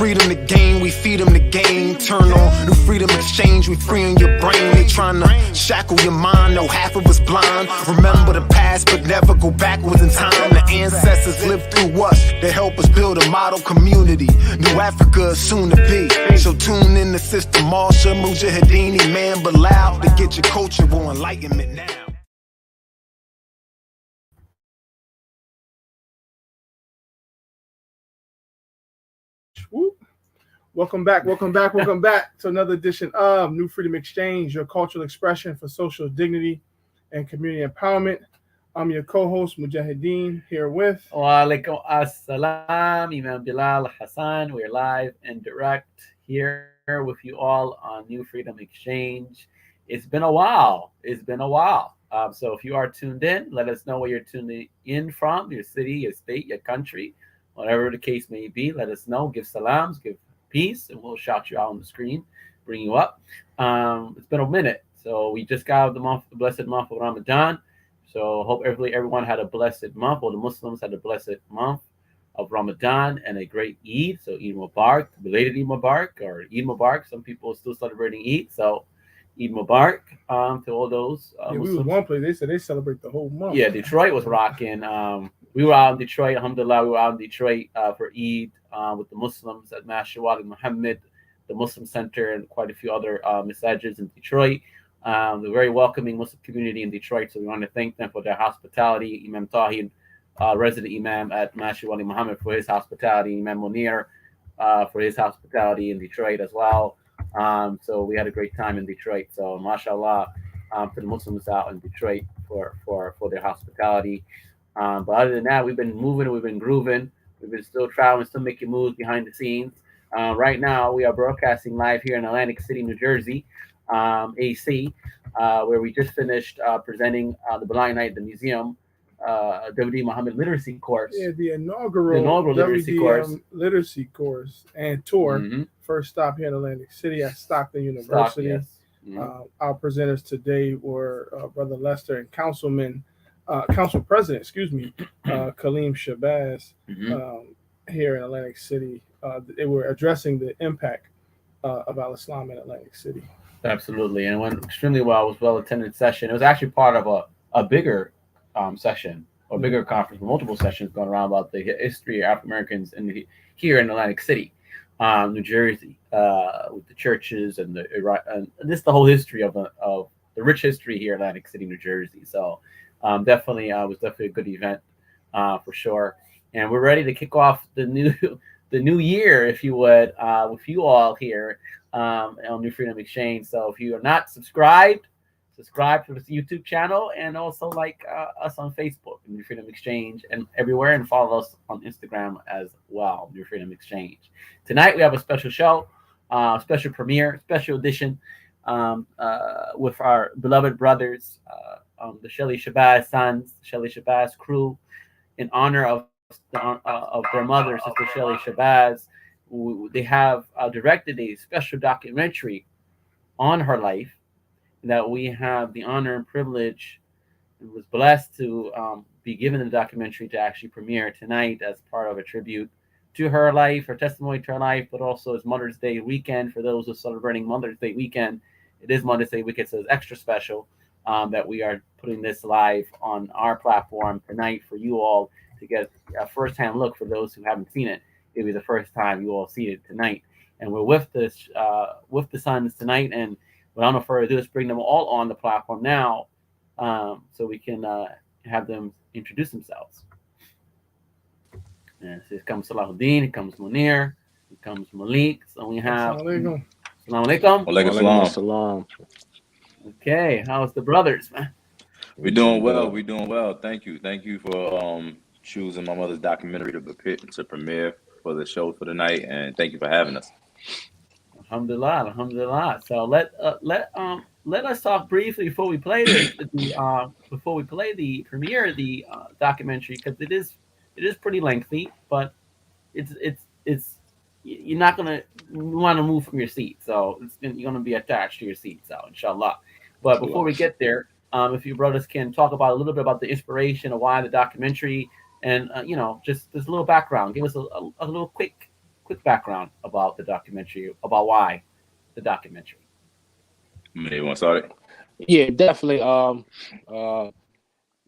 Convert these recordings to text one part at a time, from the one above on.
freedom to gain, we feed them the game. Turn on new freedom exchange, we freeing your brain. They trying to shackle your mind, no half of us blind. Remember the past, but never go backwards in time. The ancestors lived through us, they help us build a model community. New Africa is soon to be. So tune in to Sister Marsha, Mujahideen, Imam Bilal, to get your cultural enlightenment now. Welcome back to another edition of New Freedom Exchange, your cultural expression for social dignity and community empowerment. I'm your co-host, Mujahideen, here with... Wa alaikum assalam, Imam Bilal Hassan. We're live and direct here with you all on New Freedom Exchange. It's been a while. So if you are tuned in, let us know where you're tuning in from, your city, your state, your country, whatever the case may be. Let us know. Give salams, give peace, and we'll shout you out on the screen, bring you up. It's been a minute. So we just got out the blessed month of Ramadan. So hope everyone had a blessed month, or the Muslims had a blessed month of Ramadan and a great Eid. So Eid Mubarak, belated Eid Mubarak, or Eid Mubarak. Some people are still celebrating Eid. So Eid Mubarak to all those Muslims. We was one place, they said they celebrate the whole month. Yeah, Detroit was rocking. We were out in Detroit, alhamdulillah. We were out in Detroit for Eid with the Muslims at Masjid Wali Muhammad, the Muslim Center, and quite a few other massages in Detroit. The very welcoming Muslim community in Detroit, so we want to thank them for their hospitality. Imam Tahin, resident Imam at Masjid Wali Muhammad, for his hospitality. Imam Munir for his hospitality in Detroit as well. So we had a great time in Detroit. So mashallah to the Muslims out in Detroit for their hospitality. But other than that, we've been moving, we've been grooving, we've been still traveling, still making moves behind the scenes. Right now, we are broadcasting live here in Atlantic City, New Jersey, AC, where we just finished presenting the Blind Night at the Museum, WD Muhammad Literacy Course. Yeah, the inaugural literacy course and tour. Mm-hmm. First stop here in Atlantic City at Stockton University. Yes. Mm-hmm. Our presenters today were Brother Lester and Council President, Shelley Shabazz, mm-hmm. Here in Atlantic City. They were addressing the impact of Al-Islam in Atlantic City. Absolutely, and it went extremely well. It was a well-attended session. It was actually part of a bigger session, or bigger conference, with multiple sessions going around about the history of African Americans here in Atlantic City, New Jersey, with the churches and this the whole history of the rich history here in Atlantic City, New Jersey. So definitely, it was definitely a good event for sure. And we're ready to kick off the new year, if you would, with you all here on New Freedom Exchange. So if you are not subscribe to this YouTube channel, and also like us on Facebook, New Freedom Exchange, and everywhere, and follow us on Instagram as well, New Freedom Exchange. Tonight we have a special show, special premiere, special edition with our beloved brothers, the Shelley Shabazz sons, Shelley Shabazz crew, in honor of their mother, Sister Shelley Shabazz. They have directed a special documentary on her life that we have the honor and privilege and was blessed to be given the documentary to actually premiere tonight as part of a tribute to her life, her testimony to her life, but also as Mother's Day weekend. For those who are celebrating Mother's Day weekend, it is Mother's Day weekend, so it's extra special that we are putting this live on our platform tonight for you all to get a first-hand look. For those who haven't seen it, it'll be the first time you all see it tonight. And we're with the sons tonight, and without no further ado, let's bring them all on the platform now, so we can have them introduce themselves. And so here comes Salahuddin, here comes Munir, here comes Malik. So we have Assalamu alaikum. Walaikum salam. Okay, how's the brothers, man? We're doing well. Thank you for choosing my mother's documentary to premiere for the show for tonight, and thank you for having us. Alhamdulillah. So let us talk briefly before we play the premiere of the documentary, because it is pretty lengthy, but it's you're not gonna want to move from your seat, so you're gonna be attached to your seat, so inshallah. But before we get there, if you brothers can talk about a little bit about the inspiration of why the documentary, and just a little background. Give us a little quick quick background about the documentary, about why the documentary. Maybe want to start it? Yeah, definitely.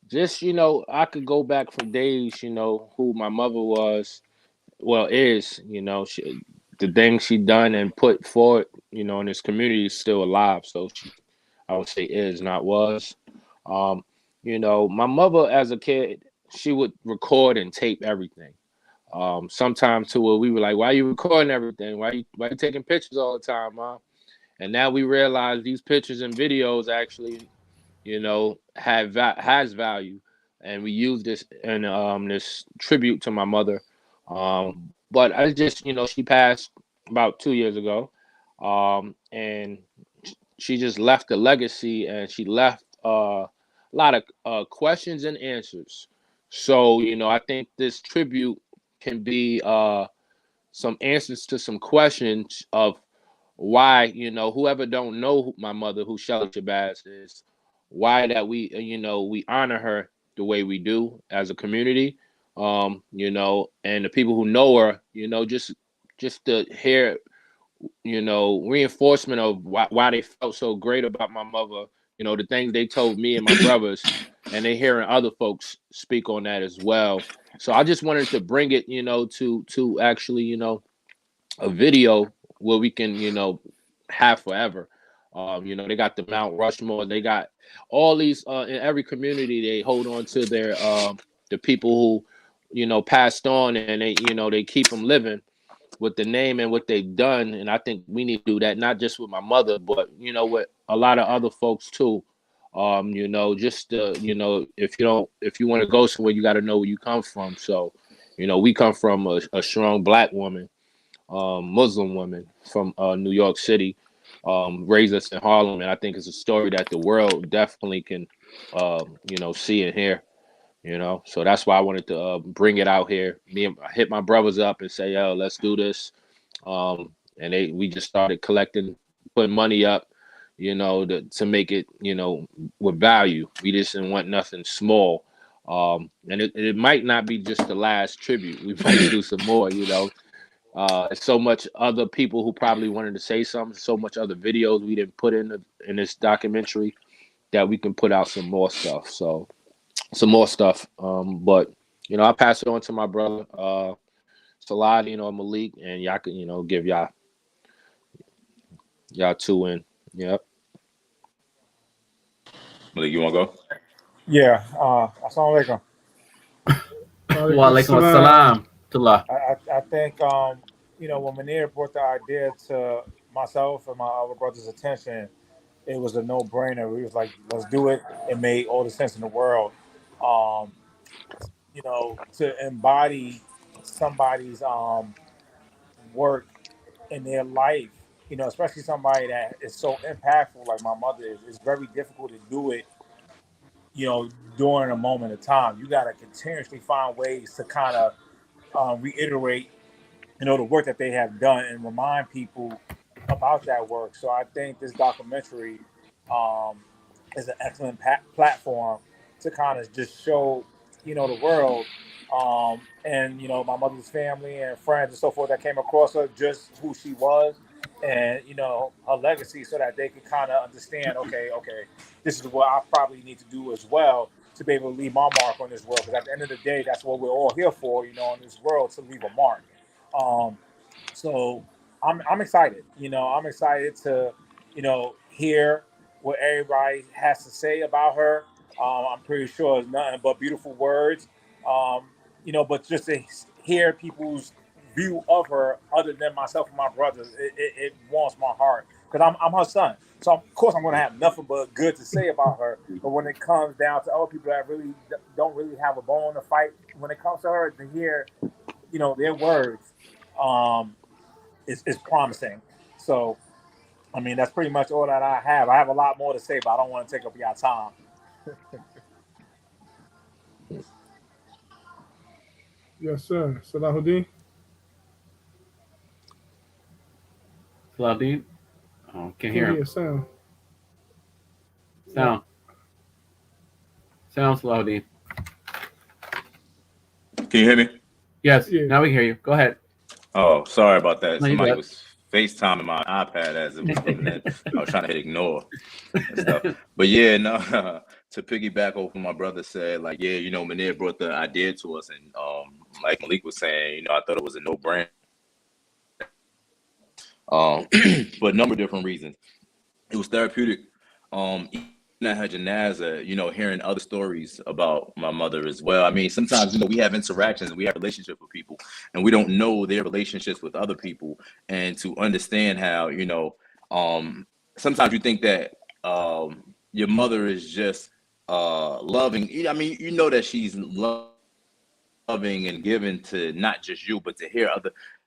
Just I could go back for days. Who my mother was, is. The things she done and put forward. In this community is still alive. So I would say is, not was. My mother as a kid, she would record and tape everything. Sometimes to where we were like, "Why are you recording everything? Why you taking pictures all the time, Mom?" And now we realize these pictures and videos actually, has value, and we use this in this tribute to my mother. But I just, she passed about 2 years ago, and she just left a legacy, and she left a lot of questions and answers. So, I think this tribute can be some answers to some questions of why, whoever don't know my mother, who Shelley Shabazz is, why that we honor her the way we do as a community, and the people who know her, just to hear, reinforcement of why they felt so great about my mother, the things they told me and my brothers, and they hearing other folks speak on that as well. So I just wanted to bring it, to actually, a video where we can, have forever. They got the Mount Rushmore. They got all these in every community. They hold on to their the people who, passed on, and they keep them living with the name and what they've done. And I think we need to do that, not just with my mother, but with a lot of other folks too. Just if you want to go somewhere, you got to know where you come from. So, we come from a strong Black woman, Muslim woman from New York City, raised us in Harlem, and I think it's a story that the world definitely can, see and hear. So that's why I wanted to bring it out here. I hit my brothers up and say, "Yo, let's do this." And we just started collecting, putting money up, to make it, with value. We just didn't want nothing small. And it might not be just the last tribute. We might do some more. So much other people who probably wanted to say something, so much other videos we didn't put in this documentary that we can put out some more stuff. So some more stuff. But I pass it on to my brother, Salad, Malik, and y'all can, give y'all two in. Yep. Malik, you want to go? Yeah. Assalamu alaikum. Wa alaikum assalam. I think when Munir brought the idea to myself and my other brother's attention, it was a no-brainer. We was like, let's do it. It made all the sense in the world. To embody somebody's work in their life, especially somebody that is so impactful like my mother is, it's very difficult to do it, during a moment of time. You got to continuously find ways to kind of reiterate, the work that they have done and remind people about that work. So I think this documentary is an excellent platform to kind of just show, the world, and my mother's family and friends and so forth that came across her, just who she was and her legacy, so that they can kind of understand, okay, this is what I probably need to do as well to be able to leave my mark on this world, because at the end of the day, that's what we're all here for, in this world, to leave a mark. So I'm excited. I'm excited to hear what everybody has to say about her. I'm pretty sure it's nothing but beautiful words. But just to hear people's view of her, other than myself and my brothers, it warms my heart, because I'm her son. So of course I'm going to have nothing but good to say about her. But when it comes down to other people that really don't really have a bone to fight, when it comes to her, to hear their words, is promising. So, I mean, that's pretty much all that I have. I have a lot more to say, but I don't want to take up your time. Yes, sir. Salahuddin? Salahuddin? Oh, can't hear him. Sound. Sound, Salahuddin. Can you hear me? Yes, yeah. Now we can hear you. Go ahead. Oh, sorry about that. No, you Somebody got was FaceTiming my iPad as it was coming in. I was trying to hit ignore and stuff. But yeah, no, to piggyback off what my brother said, like, yeah, you know, Manir brought the idea to us, and like Malik was saying, you know, I thought it was a no-brainer. For a number of different reasons. It was therapeutic. Even at her janaza, you know, hearing other stories about my mother as well. I mean, sometimes, you know, we have interactions and we have relationships with people, and we don't know their relationships with other people, and to understand how, you know, sometimes you think that your mother is just loving. I mean, you know that she's loving and giving to not just you, but to hear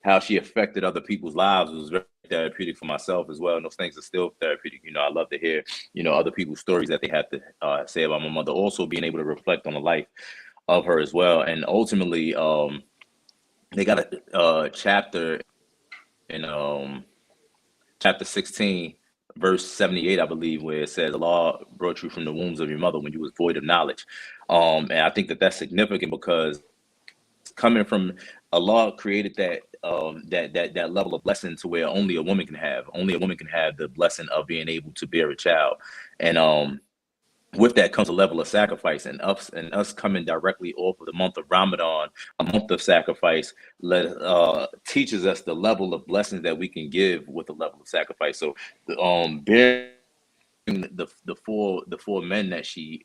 how she affected other people's lives was very therapeutic for myself as well. And those things are still therapeutic. You know, I love to hear, you know, other people's stories that they have to say about my mother. Also being able to reflect on the life of her as well. And ultimately, they got a chapter in chapter 16, verse 78, I believe, where it says, Allah brought you from the wombs of your mother when you was void of knowledge. And I think that that's significant because coming from Allah created that that level of blessing to where only a woman can have the blessing of being able to bear a child. And with that comes a level of sacrifice, and us coming directly off of the month of Ramadan, a month of sacrifice, teaches us the level of blessings that we can give with a level of sacrifice. So bearing the four men that she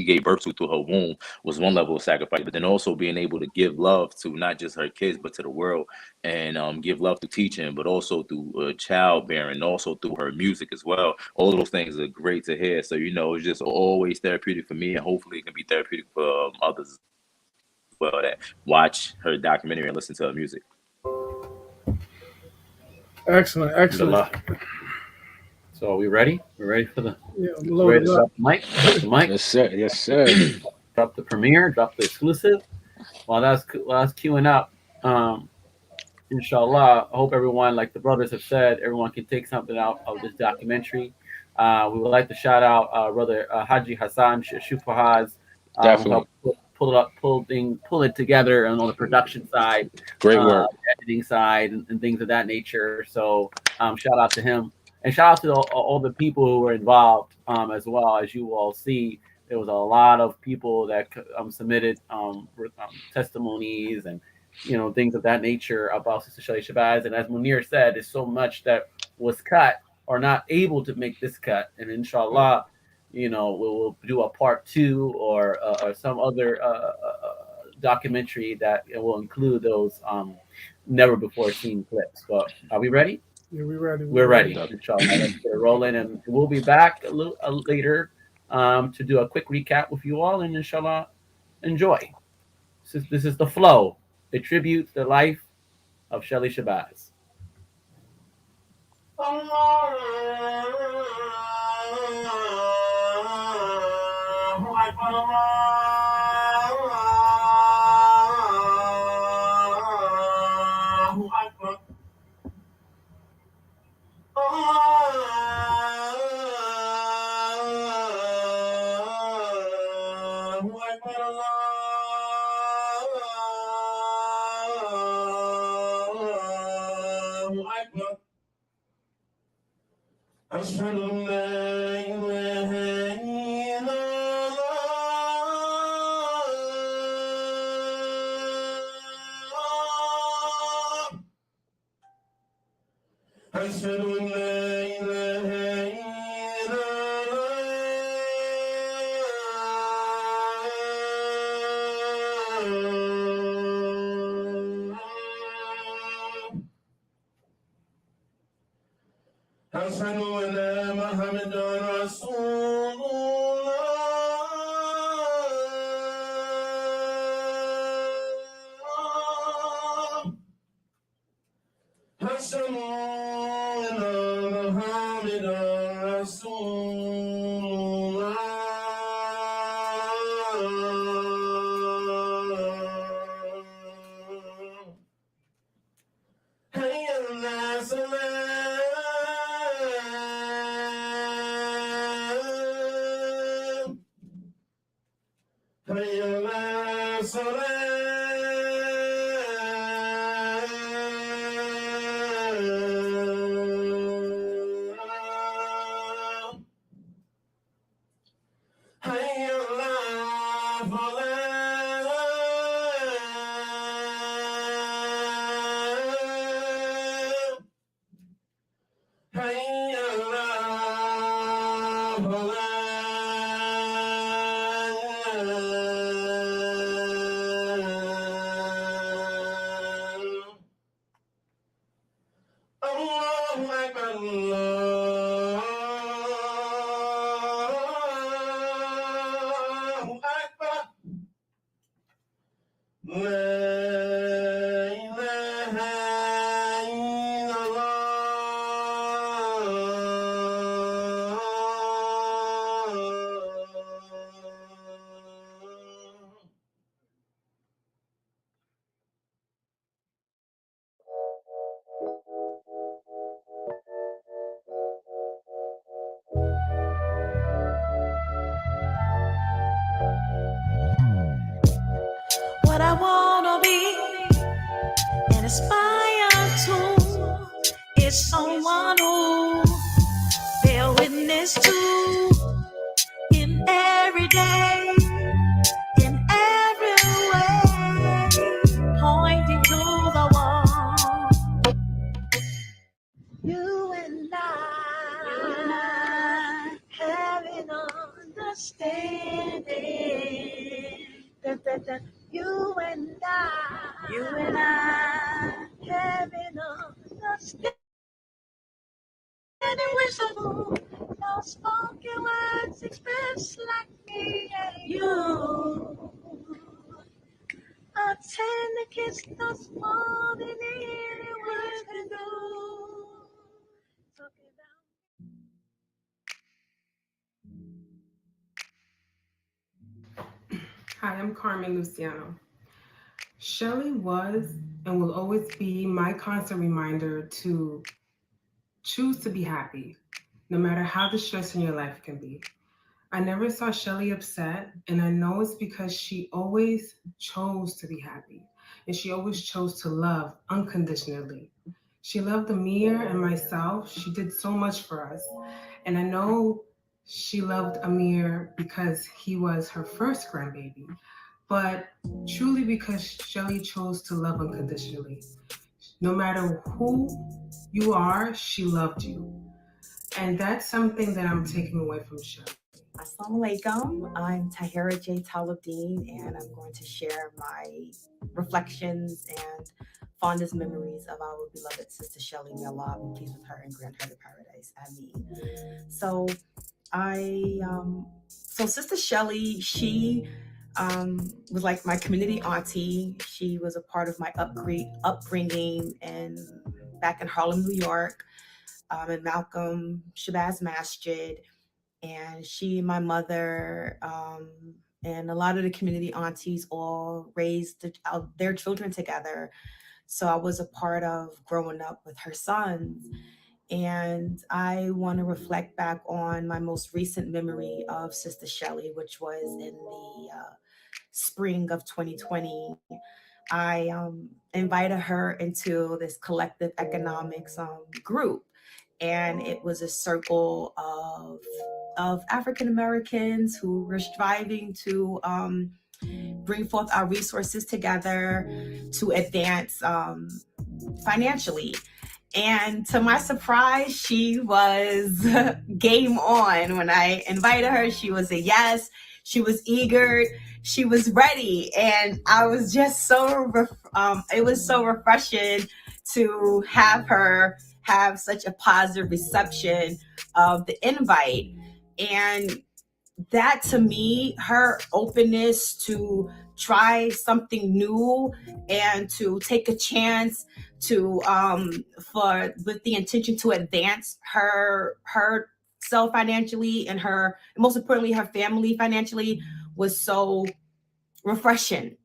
gave birth to through her womb was one level of sacrifice, but then also being able to give love to not just her kids but to the world, and give love through teaching, but also through childbearing, also through her music as well. All of those things are great to hear. So, you know, it's just always therapeutic for me, and hopefully it can be therapeutic for others as well that watch her documentary and listen to her music. Excellent. So are we ready? We're ready for the loaded up. Mic. The mic. Yes, sir. Yes, sir. Drop the premiere. Drop the exclusive. While that's queuing up, inshallah, I hope everyone, like the brothers have said, everyone can take something out of this documentary. We would like to shout out brother Haji Hassan Shufahaz, who helped pull it together, and on the production side, great work, editing side, and things of that nature. So shout out to him. And shout out to all the people who were involved as well. As you all see, there was a lot of people that submitted testimonies and, you know, things of that nature about Sister Shelley Shabazz. And as Munir said, there's so much that was cut or not able to make this cut. And inshallah, you know, we'll do a part 2 or some other documentary that will include those never before seen clips. But are we ready? Yeah, we're ready. We're ready. Inshallah, let's get rolling, and we'll be back a little later to do a quick recap with you all, and inshallah, enjoy. This is The Flow. It tributes the life of Shelley Shabazz. أشهد أن لا إله إلا الله أشهد أن لا إله إلا الله أشهد أن محمدا رسول الله أشهد أن محمدا رسول الله هيا الناس هيا الناس What I wanna be and aspire to is someone who bear witness to in every day, in every way, pointing to the one. You and I having understanding. That you and I having understanding. Invisible, no spoken words express like me and you. A tender kiss that's more than any words can do. Talking about. Hi, I'm Carmen Luciano. Shelley was and will always be my constant reminder to choose to be happy, no matter how distressing your life can be. I never saw Shelley upset, and I know it's because she always chose to be happy, and she always chose to love unconditionally. She loved Amir and myself. She did so much for us, and I know she loved Amir because he was her first grandbaby, but truly because Shelley chose to love unconditionally. No matter who you are, she loved you. And that's something that I'm taking away from Shelley. Assalamu alaikum. I'm Tahira J. Talabdeen, and I'm going to share my reflections and fondest memories of our beloved sister Shelley. May Allah be pleased with her and grant her the paradise. Ameen. So Sister Shelley, she was like my community auntie. She was a part of my upbringing back in Harlem, New York, in Malcolm Shabazz Masjid. And she, my mother, and a lot of the community aunties all raised their children together. So I was a part of growing up with her sons. And I want to reflect back on my most recent memory of Sister Shelley, which was in the spring of 2020. I invited her into this collective economics group. And it was a circle of African Americans who were striving to bring forth our resources together to advance financially. And to my surprise, she was game on. When I invited her, she was a yes. She was eager. She was ready. And I was just it was so refreshing to have her have such a positive reception of the invite. And that, to me, her openness to try something new and to take a chance to with the intention to advance herself financially and most importantly her family financially was so refreshing,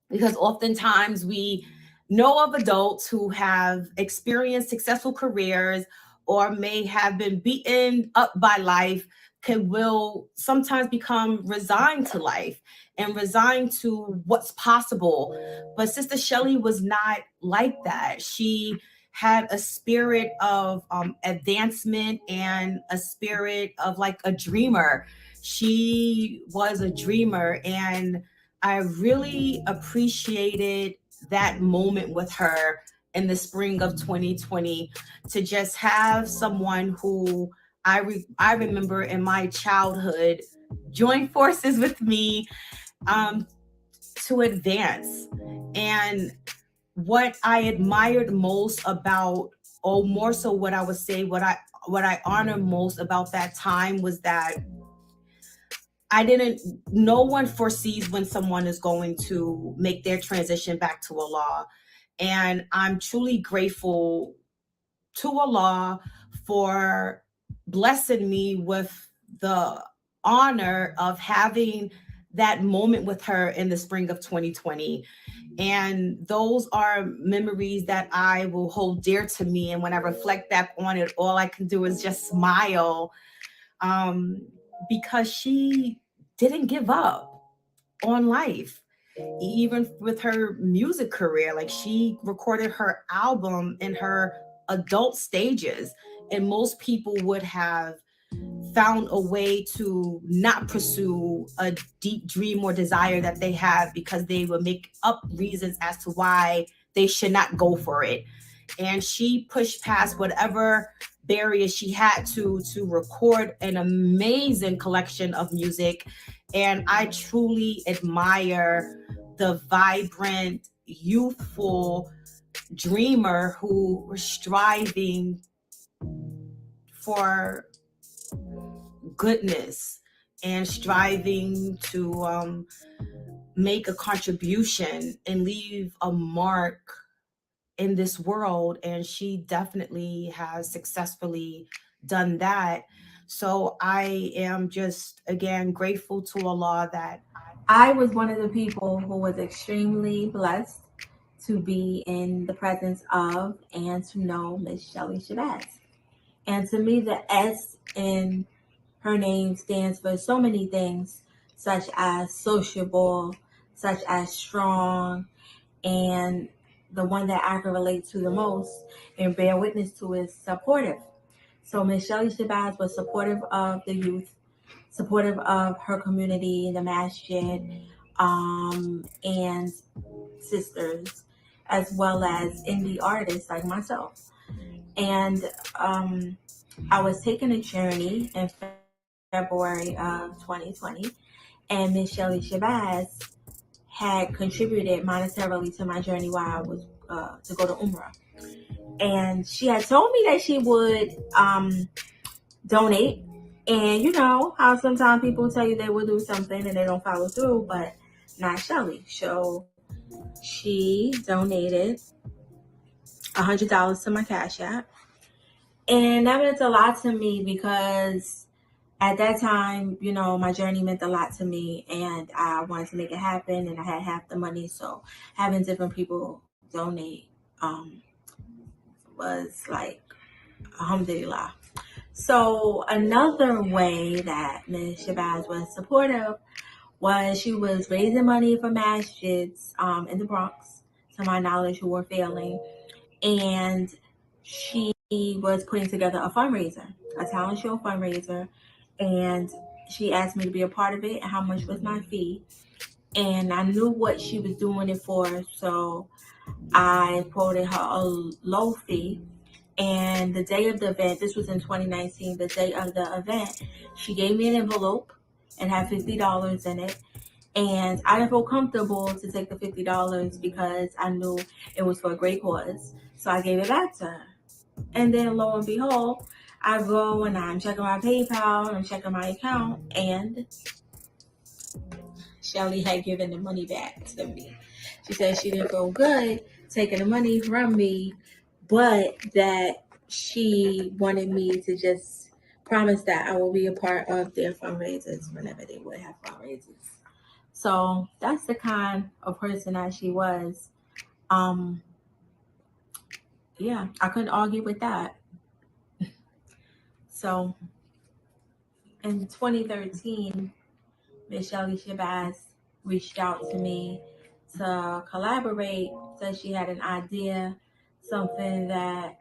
because oftentimes we know of adults who have experienced successful careers or may have been beaten up by life will sometimes become resigned to life and resigned to what's possible. But Sister Shelley was not like that. She had a spirit of advancement and a spirit of like a dreamer. She was a dreamer, and I really appreciated that moment with her in the spring of 2020, to just have someone who I remember in my childhood join forces with me to advance. And what I admired most about, or more so what I would say, what I honor most about that time was that no one foresees when someone is going to make their transition back to Allah. And I'm truly grateful to Allah for blessing me with the honor of having that moment with her in the spring of 2020. And those are memories that I will hold dear to me. And when I reflect back on it, all I can do is just smile, because she didn't give up on life. Even with her music career, like she recorded her album in her adult stages, and most people would have found a way to not pursue a deep dream or desire that they have, because they would make up reasons as to why they should not go for it. And she pushed past whatever barriers she had to record an amazing collection of music. And I truly admire the vibrant, youthful dreamer who was striving for goodness and striving to make a contribution and leave a mark in this world. And she definitely has successfully done that. So I am just, again, grateful to Allah that I was one of the people who was extremely blessed to be in the presence of and to know Miss Shelley Shabazz. And to me, the S in her name stands for so many things, such as sociable, such as strong, and the one that I can relate to the most and bear witness to is supportive. So Miss Shelley Shabazz was supportive of the youth, supportive of her community, the masjid, and sisters, as well as indie artists like myself. And I was taking a journey in February of 2020, and Miss Shelley Shabazz had contributed monetarily to my journey while I was to go to Umrah. And she had told me that she would donate. And you know how sometimes people tell you they will do something and they don't follow through, but not Shelley. So she donated $100 to my Cash App. And that meant a lot to me because at that time, you know, my journey meant a lot to me and I wanted to make it happen, and I had half the money. So having different people donate was like alhamdulillah. So another way that Ms. Shabazz was supportive was she was raising money for masjids in the Bronx, to my knowledge, who were failing. And she was putting together a fundraiser, a talent show fundraiser. And she asked me to be a part of it and how much was my fee. And I knew what she was doing it for, so I quoted her a low fee. And the day of the event, this was in 2019, the day of the event, she gave me an envelope and had $50 in it. And I didn't feel comfortable to take the $50 because I knew it was for a great cause. So I gave it back to her. And then lo and behold, I go and I'm checking my PayPal and I'm checking my account, and Shelley had given the money back to me. She said she didn't feel good taking the money from me, but that she wanted me to just promise that I will be a part of their fundraisers whenever they would have fundraisers. So that's the kind of person that she was. Yeah, I couldn't argue with that. So in 2013, Miss Shelley Shabazz reached out to me to collaborate, said she had an idea something that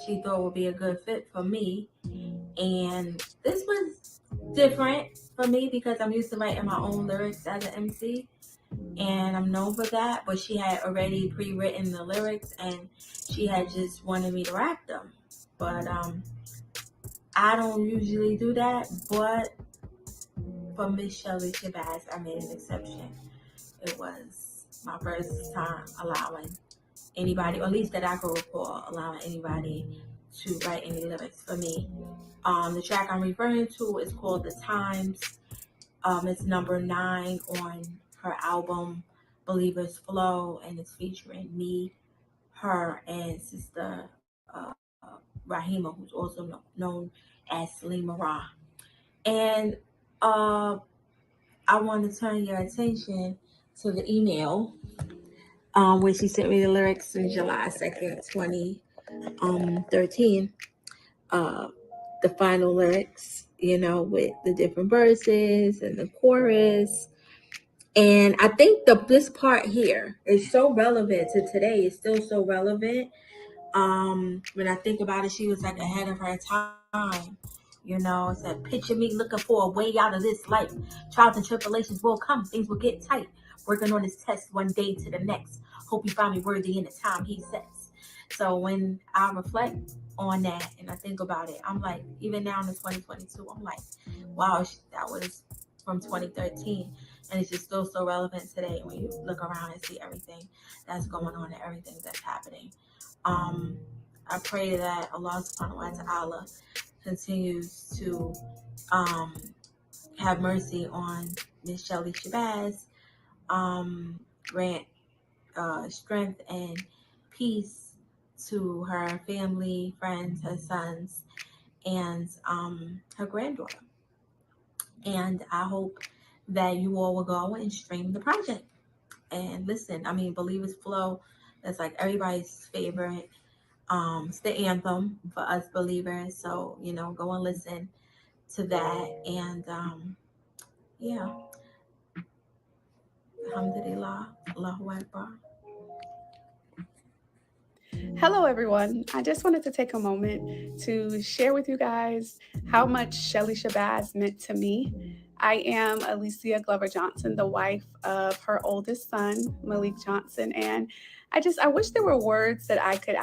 she thought would be a good fit for me. And this was different for me because I'm used to writing my own lyrics as an MC, and I'm known for that. But she had already pre-written the lyrics, and she had just wanted me to rap them. But I don't usually do that. But for Miss Shelley Shabazz, I made an exception. It was my first time allowing anybody, or at least that I could recall, allowing anybody to write any lyrics for me. The track I'm referring to is called The Times. It's number 9 on her album Believer's Flow, and it's featuring me, her, and Sister Rahima, who's also known as Salima Ra. And I want to turn your attention to the email when she sent me the lyrics in July 2nd, 2013. The final lyrics, with the different verses and the chorus. And I think this part here is so relevant to today. It's still so relevant. When I think about it, she was like ahead of her time. It said, picture me looking for a way out of this life. Trials and tribulations will come, things will get tight. Working on this test one day to the next. Hope you find me worthy in the time he says. So when I reflect on that and I think about it, I'm like, even now in 2022, I'm like, wow, that was from 2013. And it's just still so relevant today when you look around and see everything that's going on and everything that's happening. I pray that Allah subhanahu wa ta'ala continues to have mercy on Miss Shelley Shabazz, grant strength and peace to her family, friends, her sons, and her granddaughter. And I hope that you all will go and stream the project and listen. I mean, Believer's Flow, that's like everybody's favorite. It's the anthem for us believers. So, go and listen to that. And yeah, alhamdulillah, Allahu Akbar. Hello, everyone. I just wanted to take a moment to share with you guys how much Shelley Shabazz meant to me. I am Alicia Glover Johnson, the wife of her oldest son, Malik Johnson, and I wish there were words that I could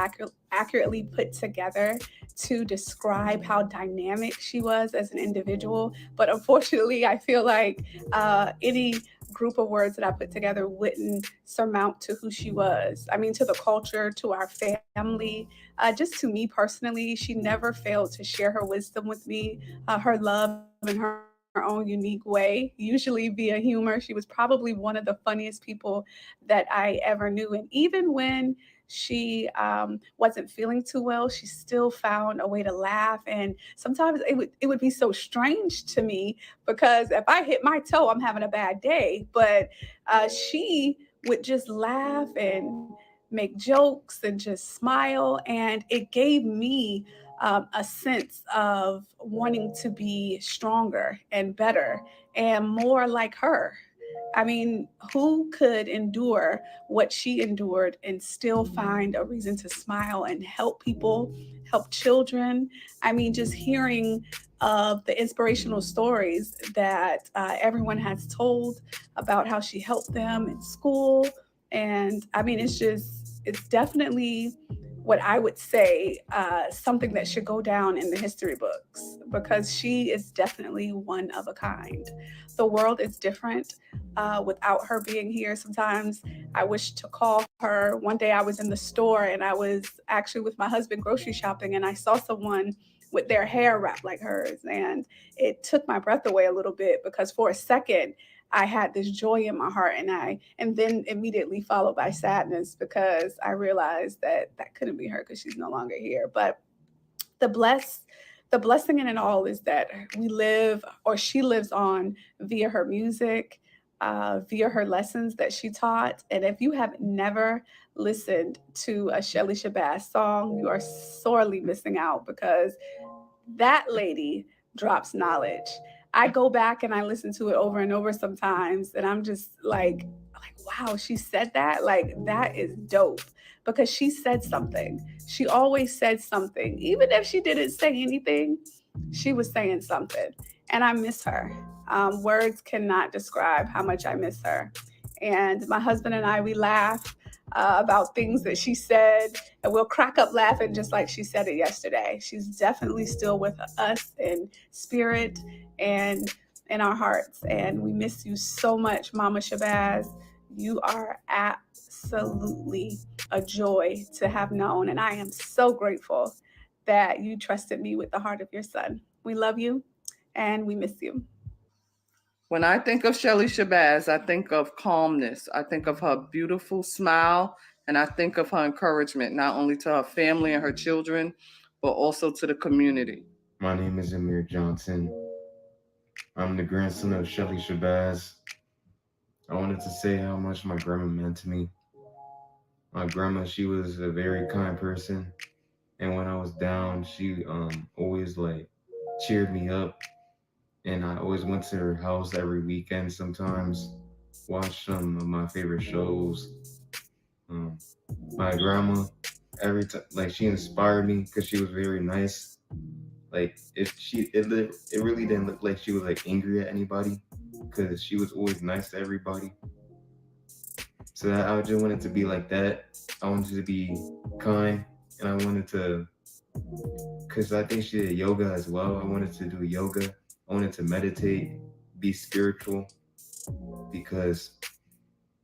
accurately put together to describe how dynamic she was as an individual. But unfortunately, I feel like any group of words that I put together wouldn't surmount to who she was. I mean, to the culture, to our family, just to me personally, she never failed to share her wisdom with me, her love and her own unique way, usually via humor. She was probably one of the funniest people that I ever knew. And even when she wasn't feeling too well, she still found a way to laugh. And sometimes it would be so strange to me because if I hit my toe, I'm having a bad day. But she would just laugh and make jokes and just smile. And it gave me a sense of wanting to be stronger and better and more like her. I mean, who could endure what she endured and still find a reason to smile and help people, help children? I mean, just hearing of the inspirational stories that everyone has told about how she helped them in school. And I mean, it's definitely what I would say something that should go down in the history books because she is definitely one of a kind. The world is different without her being here. Sometimes I wish to call her. One day I was in the store and I was actually with my husband grocery shopping and I saw someone with their hair wrapped like hers. And it took my breath away a little bit because for a second, I had this joy in my heart and then immediately followed by sadness because I realized that couldn't be her because she's no longer here. But the blessing in it all is that we live or she lives on via her music, via her lessons that she taught. And if you have never listened to a Shelley Shabazz song, you are sorely missing out because that lady drops knowledge. I go back and I listen to it over and over sometimes, and I'm just like, wow, she said that? Like, that is dope, because she said something. She always said something. Even if she didn't say anything, she was saying something. And I miss her. Words cannot describe how much I miss her. And my husband and I, we laugh about things that she said, and we'll crack up laughing just like she said it yesterday. She's definitely still with us in spirit and in our hearts. And we miss you so much, Mama Shabazz. You are absolutely a joy to have known. And I am so grateful that you trusted me with the heart of your son. We love you and we miss you. When I think of Shelley Shabazz, I think of calmness. I think of her beautiful smile, and I think of her encouragement, not only to her family and her children, but also to the community. My name is Amir Johnson. I'm the grandson of Shelley Shabazz. I wanted to say how much my grandma meant to me. My grandma, she was a very kind person. And when I was down, she always cheered me up. And I always went to her house every weekend sometimes, watched some of my favorite shows. My grandma, every time, she inspired me because she was very nice. It really didn't look like she was angry at anybody, because she was always nice to everybody. So I just wanted to be like that. I wanted to be kind, and I wanted to, because I think she did yoga as well. I wanted to do yoga. I wanted to meditate, be spiritual, because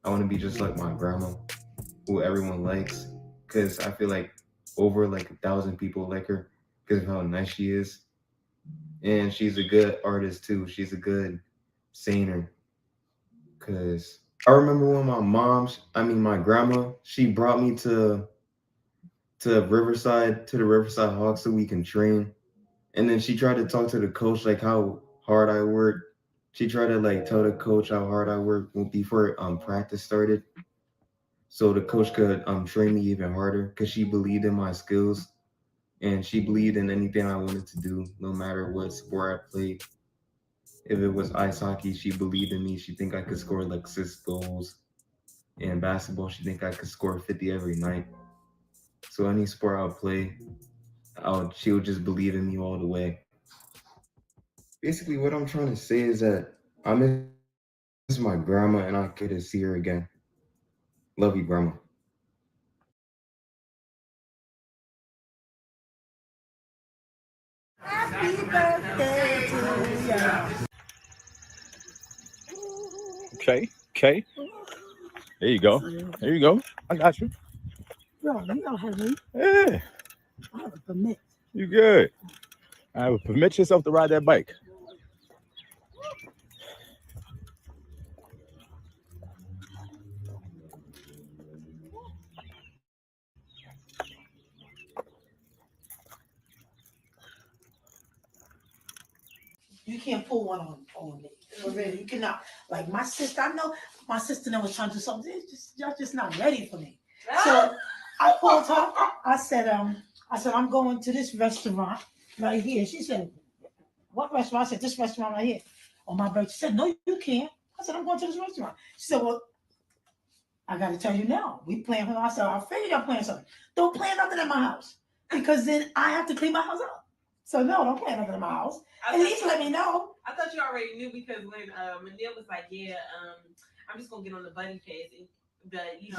I want to be just like my grandma, who everyone likes, because I feel like over 1,000 people like her because of how nice she is. And she's a good artist too. She's a good singer. Because I remember when my grandma, she brought me to the Riverside Hawks so we can train. And then she tried to talk to the coach how hard I worked. She tried to tell the coach how hard I worked before practice started, so the coach could train me even harder, because she believed in my skills, and she believed in anything I wanted to do, no matter what sport I played. If it was ice hockey, she believed in me. She think I could score 6 goals. And basketball, she think I could score 50 every night. So any sport I'll play, she would just believe in me all the way. Basically, what I'm trying to say is that I miss my grandma, and I get to see her again. Love you, Grandma. Happy birthday to you. Okay. There you go. I got you. Bro, you don't have me. Yeah. I have a permit. You good. I will permit yourself to ride that bike. You can't pull one on me. Really, you cannot. Like my sister, I know my sister was trying to do something. Y'all just not ready for me. So I pulled her. I said, I'm going to this restaurant right here. She said, what restaurant? I said, this restaurant right here. On my birthday. She said, no, you can't. I said, I'm going to this restaurant. She said, well, I got to tell you now. We playing. I said, I figured y'all playing something. Don't play nothing in my house, because then I have to clean my house up. So no, don't play nothing in my house. At least let me know. I thought you already knew, because when Manil was like, I'm just gonna get on the buddy pass,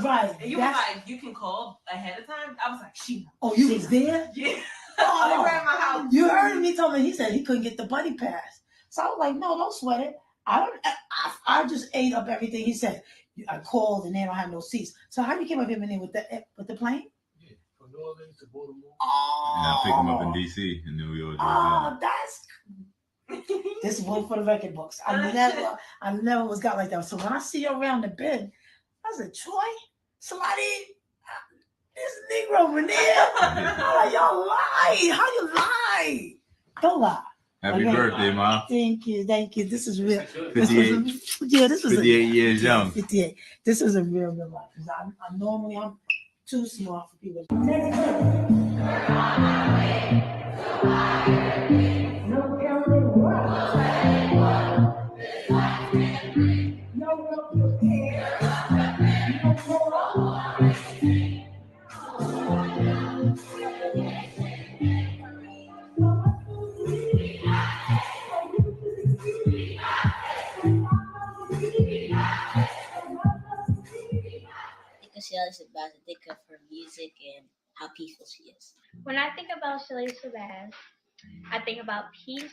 right. And you were like, you can call ahead of time. I was like, she knows. Oh, you was there? Yeah. Oh, They were at my house. You heard me tell me. He said he couldn't get the buddy pass. So I was like, no, don't sweat it. I just ate up everything he said. I called and they don't have no seats. So how you came up here with the plane? From New Orleans to Baltimore. Oh. And I picked him up in D.C. and then we all drove down. This is one for the record books. I never was got like that. So when I see you around the bed, I said, Troy, somebody, this Negro over there. I'm like, y'all lie. How you lie? Don't lie. Happy birthday, Mom. Thank you. This is real. 58. This was 58 years young. 58. This is a real life. Because I'm too smart for people. No telling what. how peaceful she is. When I think about Shelley Shabazz, I think about peace.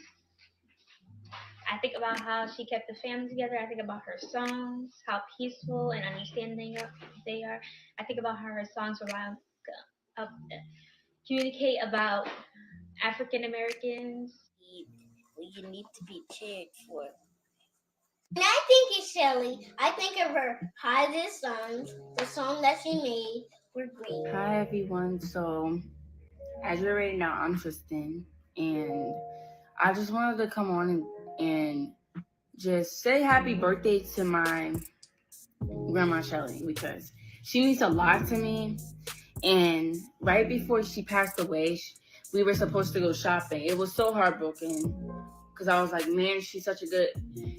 I think about how she kept the family together. I think about her songs, how peaceful and understanding they are. I think about how her songs communicate about African Americans. You need to be cheered for. When I think of Shelley, I think of her hottest songs, the song that she made were great. Hi everyone. So as you already know, I'm Tristan, and I just wanted to come on and just say happy birthday to my grandma Shelley, because she means a lot to me. And right before she passed away, we were supposed to go shopping. It was so heartbroken because I was like, man, she's such a good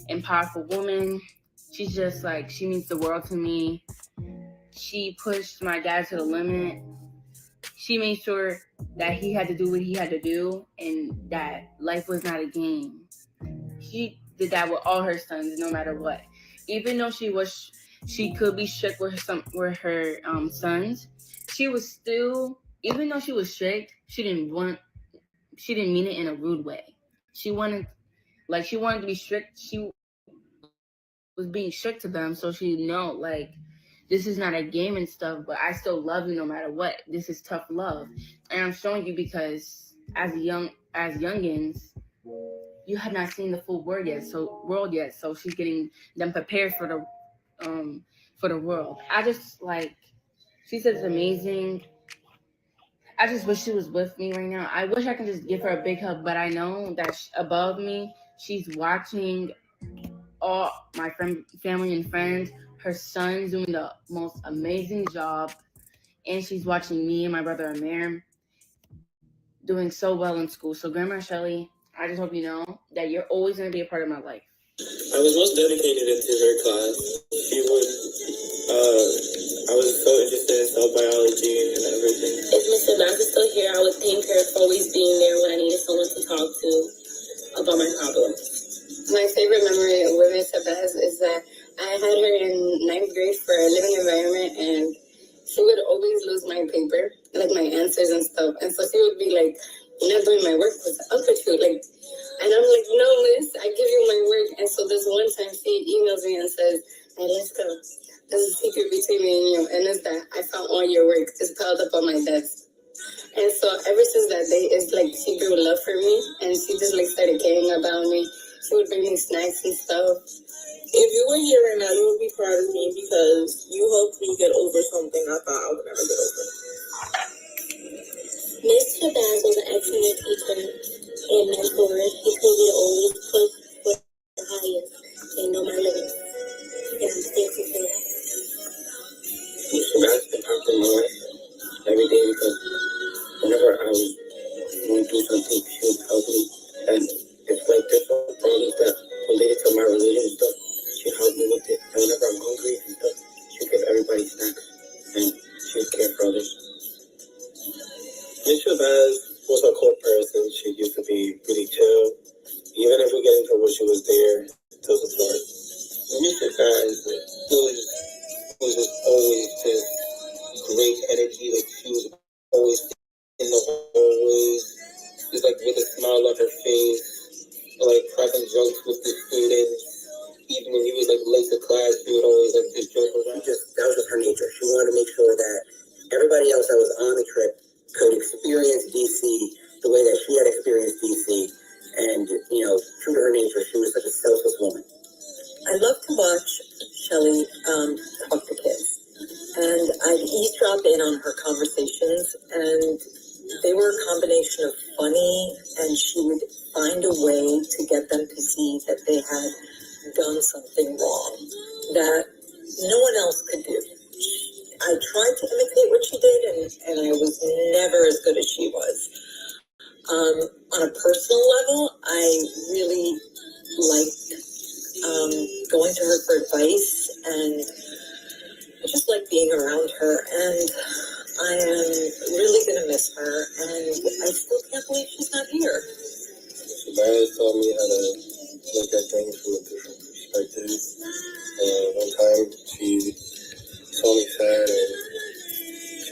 and powerful woman. She's just like, she means the world to me. She pushed my dad to the limit. She made sure that he had to do what he had to do and that life was not a game. She did that with all her sons, no matter what. Even though she could be strict with her sons, she was still, even though she was strict, she didn't mean it in a rude way. She wanted to be strict. She was being strict to them, so she know, like, this is not a game and stuff, but I still love you no matter what. This is tough love. And I'm showing you because as youngins, you have not seen the full world yet. So she's getting them prepared for the world. I just she says it's amazing. I just wish she was with me right now. I wish I could just give her a big hug, but I know that above me, she's watching all my family and friends. Her son's doing the most amazing job, and she's watching me and my brother Amir doing so well in school. So Grandma Shelley, I just hope you know that you're always going to be a part of my life. I was most dedicated into her class. I was so interested in cell biology and everything. If Miss Shabazz is still here, I would thank her for always being there when I needed someone to talk to about my problems. My favorite memory of Miss Shabazz is that I had her in 9th grade for a living environment, and she would always lose my paper, like my answers and stuff. And so she would be like, "You're not doing my work, what's up with you?" And I'm like, "No, miss, I give you my work." And so this one time she emails me and says, "Hey, let's go. There's a secret between me and you, and it's that I found all your work. It's piled up on my desk." And so ever since that day, it's like she grew love for me, and she just started caring about me. She would bring me snacks and stuff. If you were here right now, you would be proud of me because you helped me get over something I thought I would never get over. Miss Shabazz was an excellent teacher and mentor. He told me to always push for the highest and know my limits. And I'm thankful for that. Miss Shabazz been talking my life every day because whenever I was going through something, she would help me. And it's like different problems that related to my religion and stuff. She helped me with it. And whenever I'm hungry and stuff, she would give everybody snacks. And she would care for others. Miss Shabazz was a cool person. She used to be really chill. Even if we get into what she was there to support. Miss Shabazz was just always just great energy. She was always in the hallways, just with a smile on her face, cracking jokes with the students. Even when he was late to class, she would always just joke around. That was just her nature. She wanted to make sure that everybody else that was on the trip could experience DC the way that she had experienced DC. And, true to her nature, she was such a selfless woman. I love to watch Shelley talk to kids. And I'd eavesdrop in on her conversations, and they were a combination of funny, and she would find a way to get them to see that they had done something wrong that no one else could do. I tried to imitate what she did, and I was never as good as she was. On a personal level, I really liked going to her for advice, and I just like being around her, and I am really going to miss her, and I still can't believe she's not here. Shabazz taught me how to look at things from a different perspective. One time she saw me sad, and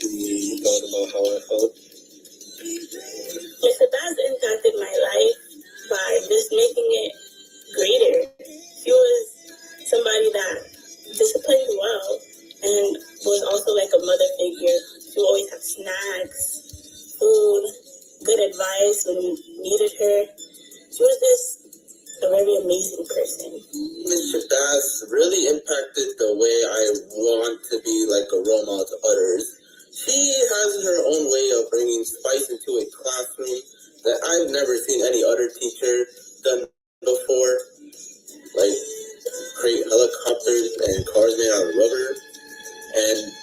she thought about how I felt She was just a very amazing person. Miss Shabazz really impacted the way I want to be like a role model to others. She has her own way of bringing spice into a classroom that I've never seen any other teacher done before. Like create helicopters and cars made out of rubber. And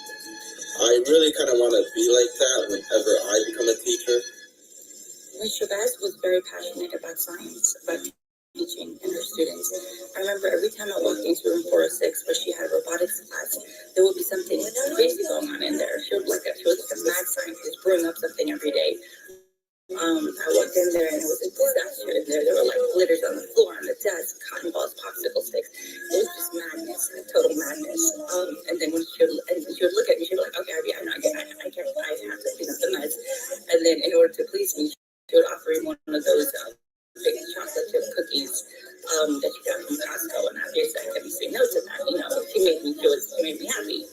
I really kind of want to be like that whenever I become a teacher. Ms. Shabazz was very passionate about science, about teaching and her students. I remember every time I walked into room 406 where she had robotics class, there would be something crazy going on in there. She was like a mad scientist brewing up something every day. I walked in there and it was a disaster in there. There were like glitters on the floor, on the desk, cotton balls, popsicle sticks. It was just madness, like total madness. And then when she would look at me, she'd be like, okay, I have to clean up the mess. And then in order to please me, she would offer me one of those big chocolate chip cookies that you got from Costco, and obviously I couldn't say no to that. You know, she made me happy.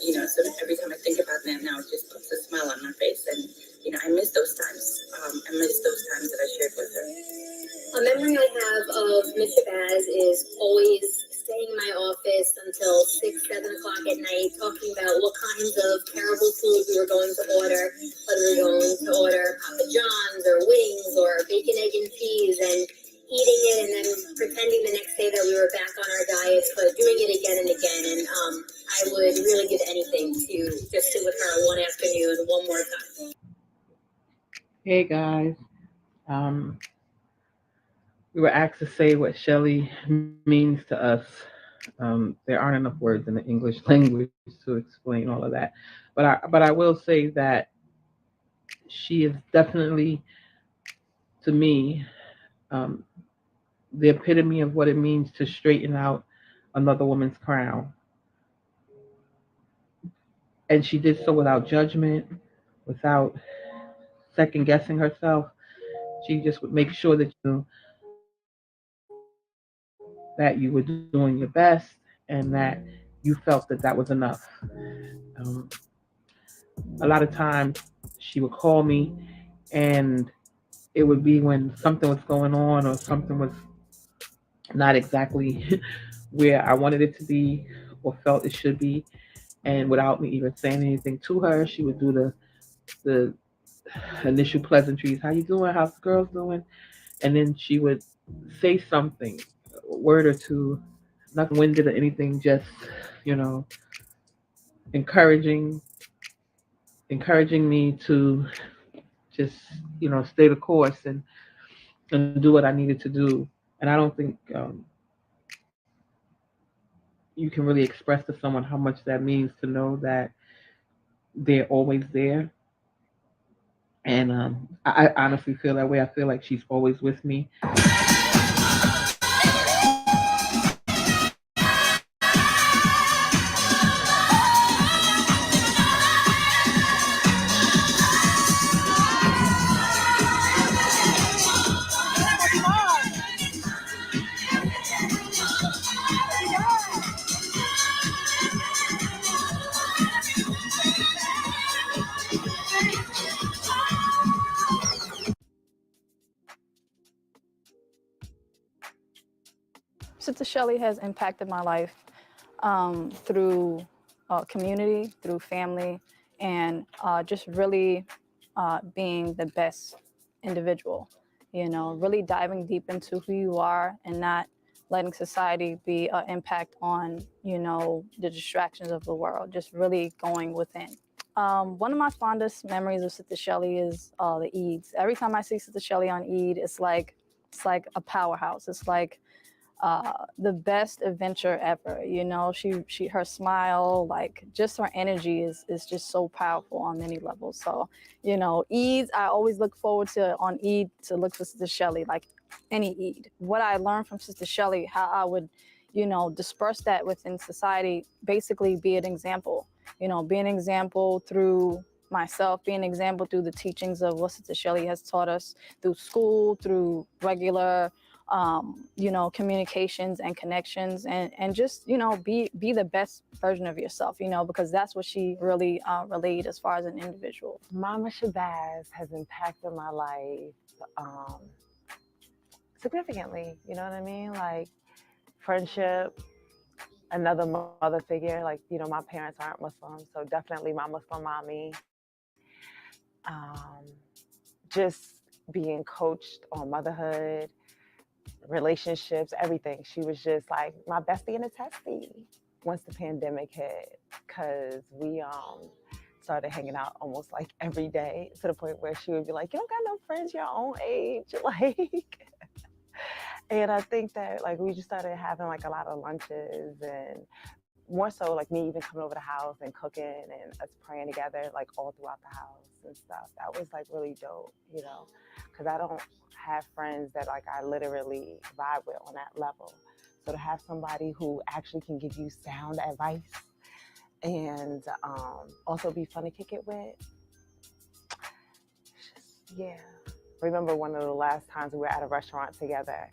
You know, so every time I think about that now, it just puts a smile on my face, and you know, I miss those times. I miss those times that I shared with her. A memory I have of Miss Shabazz is always staying in my office until 6, 7 o'clock at night, talking about what kinds of terrible food we were going to order, whether we were going to order Papa John's or wings or bacon, egg, and cheese, and eating it and then pretending the next day that we were back on our diets, but doing it again and again. And I would really give anything to just sit with her one afternoon one more time. Hey guys, we were asked to say what Shelley means to us. There aren't enough words in the English language to explain all of that, but I will say that she is definitely, to me, the epitome of what it means to straighten out another woman's crown. And she did so without judgment, without second guessing herself. She just would make sure that you were doing your best and that you felt that that was enough. A lot of times she would call me and it would be when something was going on or something was not exactly where I wanted it to be or felt it should be. And without me even saying anything to her, she would do the initial pleasantries. How you doing? How's the girls doing? And then she would say something, a word or two, nothing winded or anything, just, you know, encouraging me to just, you know, stay the course and do what I needed to do. And I don't think you can really express to someone how much that means to know that they're always there. And I honestly feel that way. I feel like she's always with me. Sister Shelley has impacted my life through community, through family, and just really being the best individual. You know, really diving deep into who you are and not letting society be an impact on, you know, the distractions of the world, just really going within. One of my fondest memories of Sister Shelley is the Eids. Every time I see Sister Shelley on Eid, it's like a powerhouse. It's like the best adventure ever. You know, her smile, like just her energy is just so powerful on many levels. So, you know, Eids, I always look forward to on Eid to look for Sister Shelley, like any Eid. What I learned from Sister Shelley, how I would, you know, disperse that within society, basically be an example, you know, be an example through myself, be an example through the teachings of what Sister Shelley has taught us through school, through regular you know, communications and connections, and just, you know, be the best version of yourself, you know, because that's what she really relayed as far as an individual. Mama Shabazz has impacted my life significantly. You know what I mean? Like friendship, another mother figure. Like, you know, my parents aren't Muslim, so definitely my Muslim mommy. Um, just being coached on motherhood, relationships, everything. She was just like my bestie and a testie once the pandemic hit, because we started hanging out almost like every day, to the point where she would be like, "You don't got no friends your own age," like. And I think that like we just started having like a lot of lunches, and more so like me even coming over the house and cooking and us praying together like all throughout the house and stuff. That was like really dope, you know, because I don't have friends that like I literally vibe with on that level. So to have somebody who actually can give you sound advice and also be fun to kick it with, yeah. Remember one of the last times we were at a restaurant together,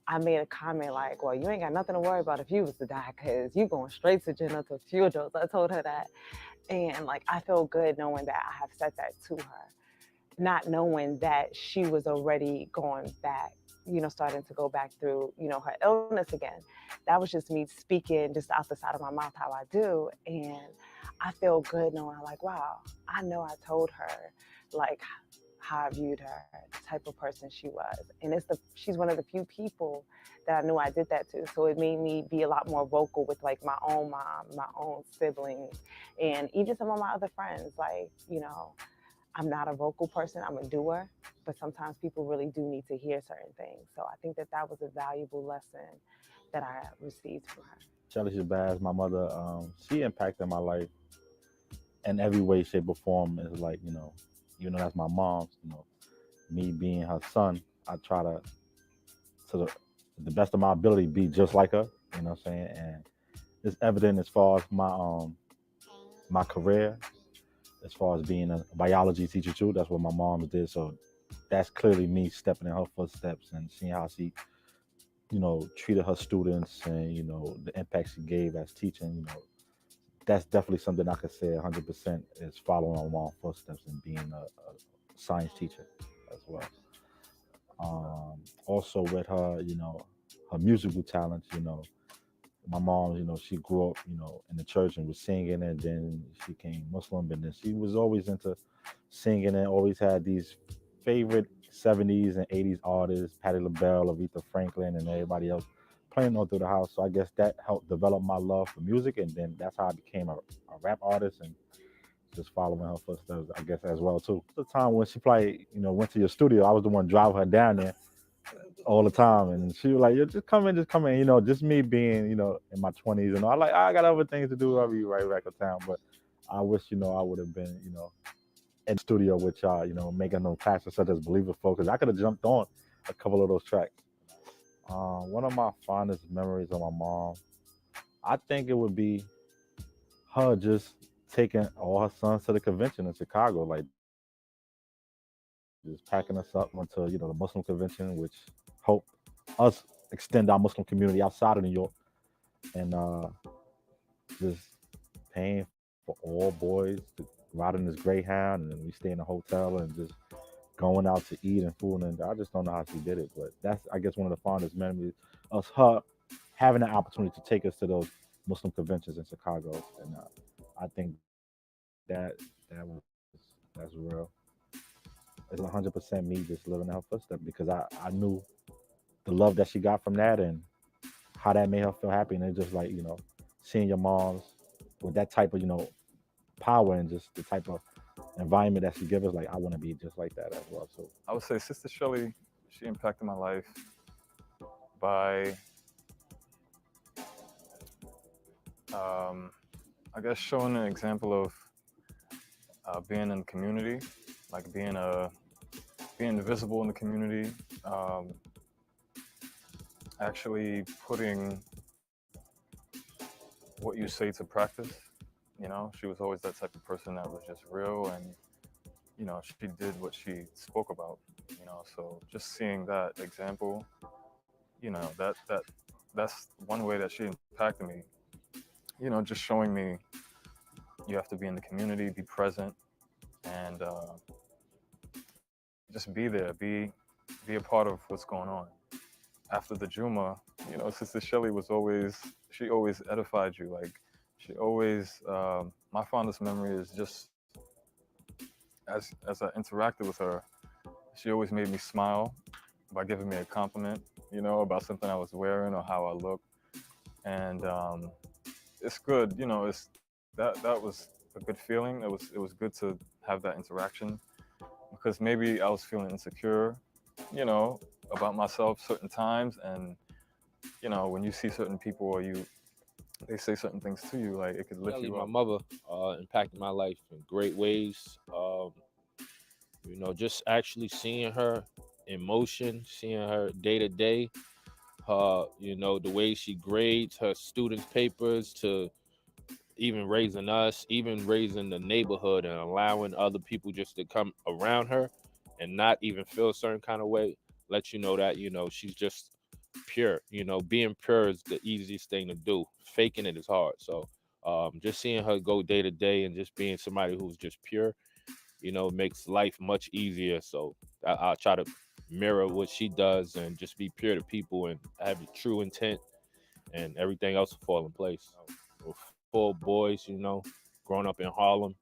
I made a comment like, well, you ain't got nothing to worry about if you was to die, because you going straight to Jannah to funerals. I told her that. And like, I feel good knowing that I have said that to her, not knowing that she was already going back, you know, starting to go back through, you know, her illness again. That was just me speaking just out the side of my mouth how I do. And I feel good knowing like, wow, I know I told her like how I viewed her, the type of person she was. And she's one of the few people that I knew I did that to. So it made me be a lot more vocal with like my own mom, my own siblings, and even some of my other friends. Like, you know, I'm not a vocal person, I'm a doer, but sometimes people really do need to hear certain things. So I think that that was a valuable lesson that I received from her. Shelley Shabazz, my mother, she impacted my life in every way, shape, or form. Is like, you know, even though that's my mom's, you know, me being her son, I try to the best of my ability, be just like her. You know what I'm saying? And it's evident as far as my career, as far as being a biology teacher too. That's what my mom did. So that's clearly me stepping in her footsteps and seeing how she, you know, treated her students and, you know, the impact she gave as teaching. You know, that's definitely something I could say 100% is following on my mom's footsteps and being a science teacher as well. Also with her, you know, her musical talents, you know, my mom, you know, she grew up, you know, in the church and was singing, and then she became Muslim, and then she was always into singing and always had these favorite 70s and 80s artists, Patti LaBelle, Aretha Franklin, and everybody else playing all through the house. So I guess that helped develop my love for music, and then that's how I became a rap artist and just following her footsteps, I guess, as well too. The time when she probably, you know, went to your studio, I was the one driving her down there all the time, and she was like, "Yeah, just come in." You know, just me being, you know, in my 20s, and I like, I got other things to do. I'll be right back to town, but I wish, you know, I would have been, you know, in the studio with y'all, you know, making them classes such as Believer Focus. I could have jumped on a couple of those tracks. One of my fondest memories of my mom, I think it would be her just taking all her sons to the convention in Chicago, like just packing us up onto, you know, the Muslim convention, which helped us extend our Muslim community outside of New York, and just paying for all boys to ride in this Greyhound, and then we stay in a hotel and just going out to eat and food. And I just don't know how she did it, but that's, I guess, one of the fondest memories of her having the opportunity to take us to those Muslim conventions in Chicago. And I think that's real. It's 100% me just living in her footsteps, because I knew the love that she got from that and how that made her feel happy. And it's just like, you know, seeing your moms with that type of, you know, power and just the type of environment that she gives us, like, I want to be just like that as well. So I would say Sister Shelley, she impacted my life by, I guess, showing an example of being in the community, like being visible in the community, actually putting what you say to practice. You know, she was always that type of person that was just real, and, you know, she did what she spoke about, you know. So just seeing that example, you know, that's one way that she impacted me, you know, just showing me you have to be in the community, be present, and just be there, be a part of what's going on. after the Juma, you know, Sister Shelley she always edified you. Like, she always, my fondest memory is just as I interacted with her, she always made me smile by giving me a compliment, you know, about something I was wearing or how I looked. And it's good, you know, that was a good feeling. It was good to have that interaction, because maybe I was feeling insecure, you know, about myself certain times. And you know, when you see certain people or they say certain things to you, like, it could lift Shelley, you my up. mother, impacted my life in great ways. Just actually seeing her in motion, seeing her day to day, the way she grades her students' papers, to even raising us, even raising the neighborhood and allowing other people just to come around her and not even feel a certain kind of way, lets you know that, she's just pure. Being pure is the easiest thing to do. Faking it is hard. So just seeing her go day to day and just being somebody who's just pure, makes life much easier. So I'll try to mirror what she does and just be pure to people and have a true intent, and everything else will fall in place. We're full boys, growing up in Harlem.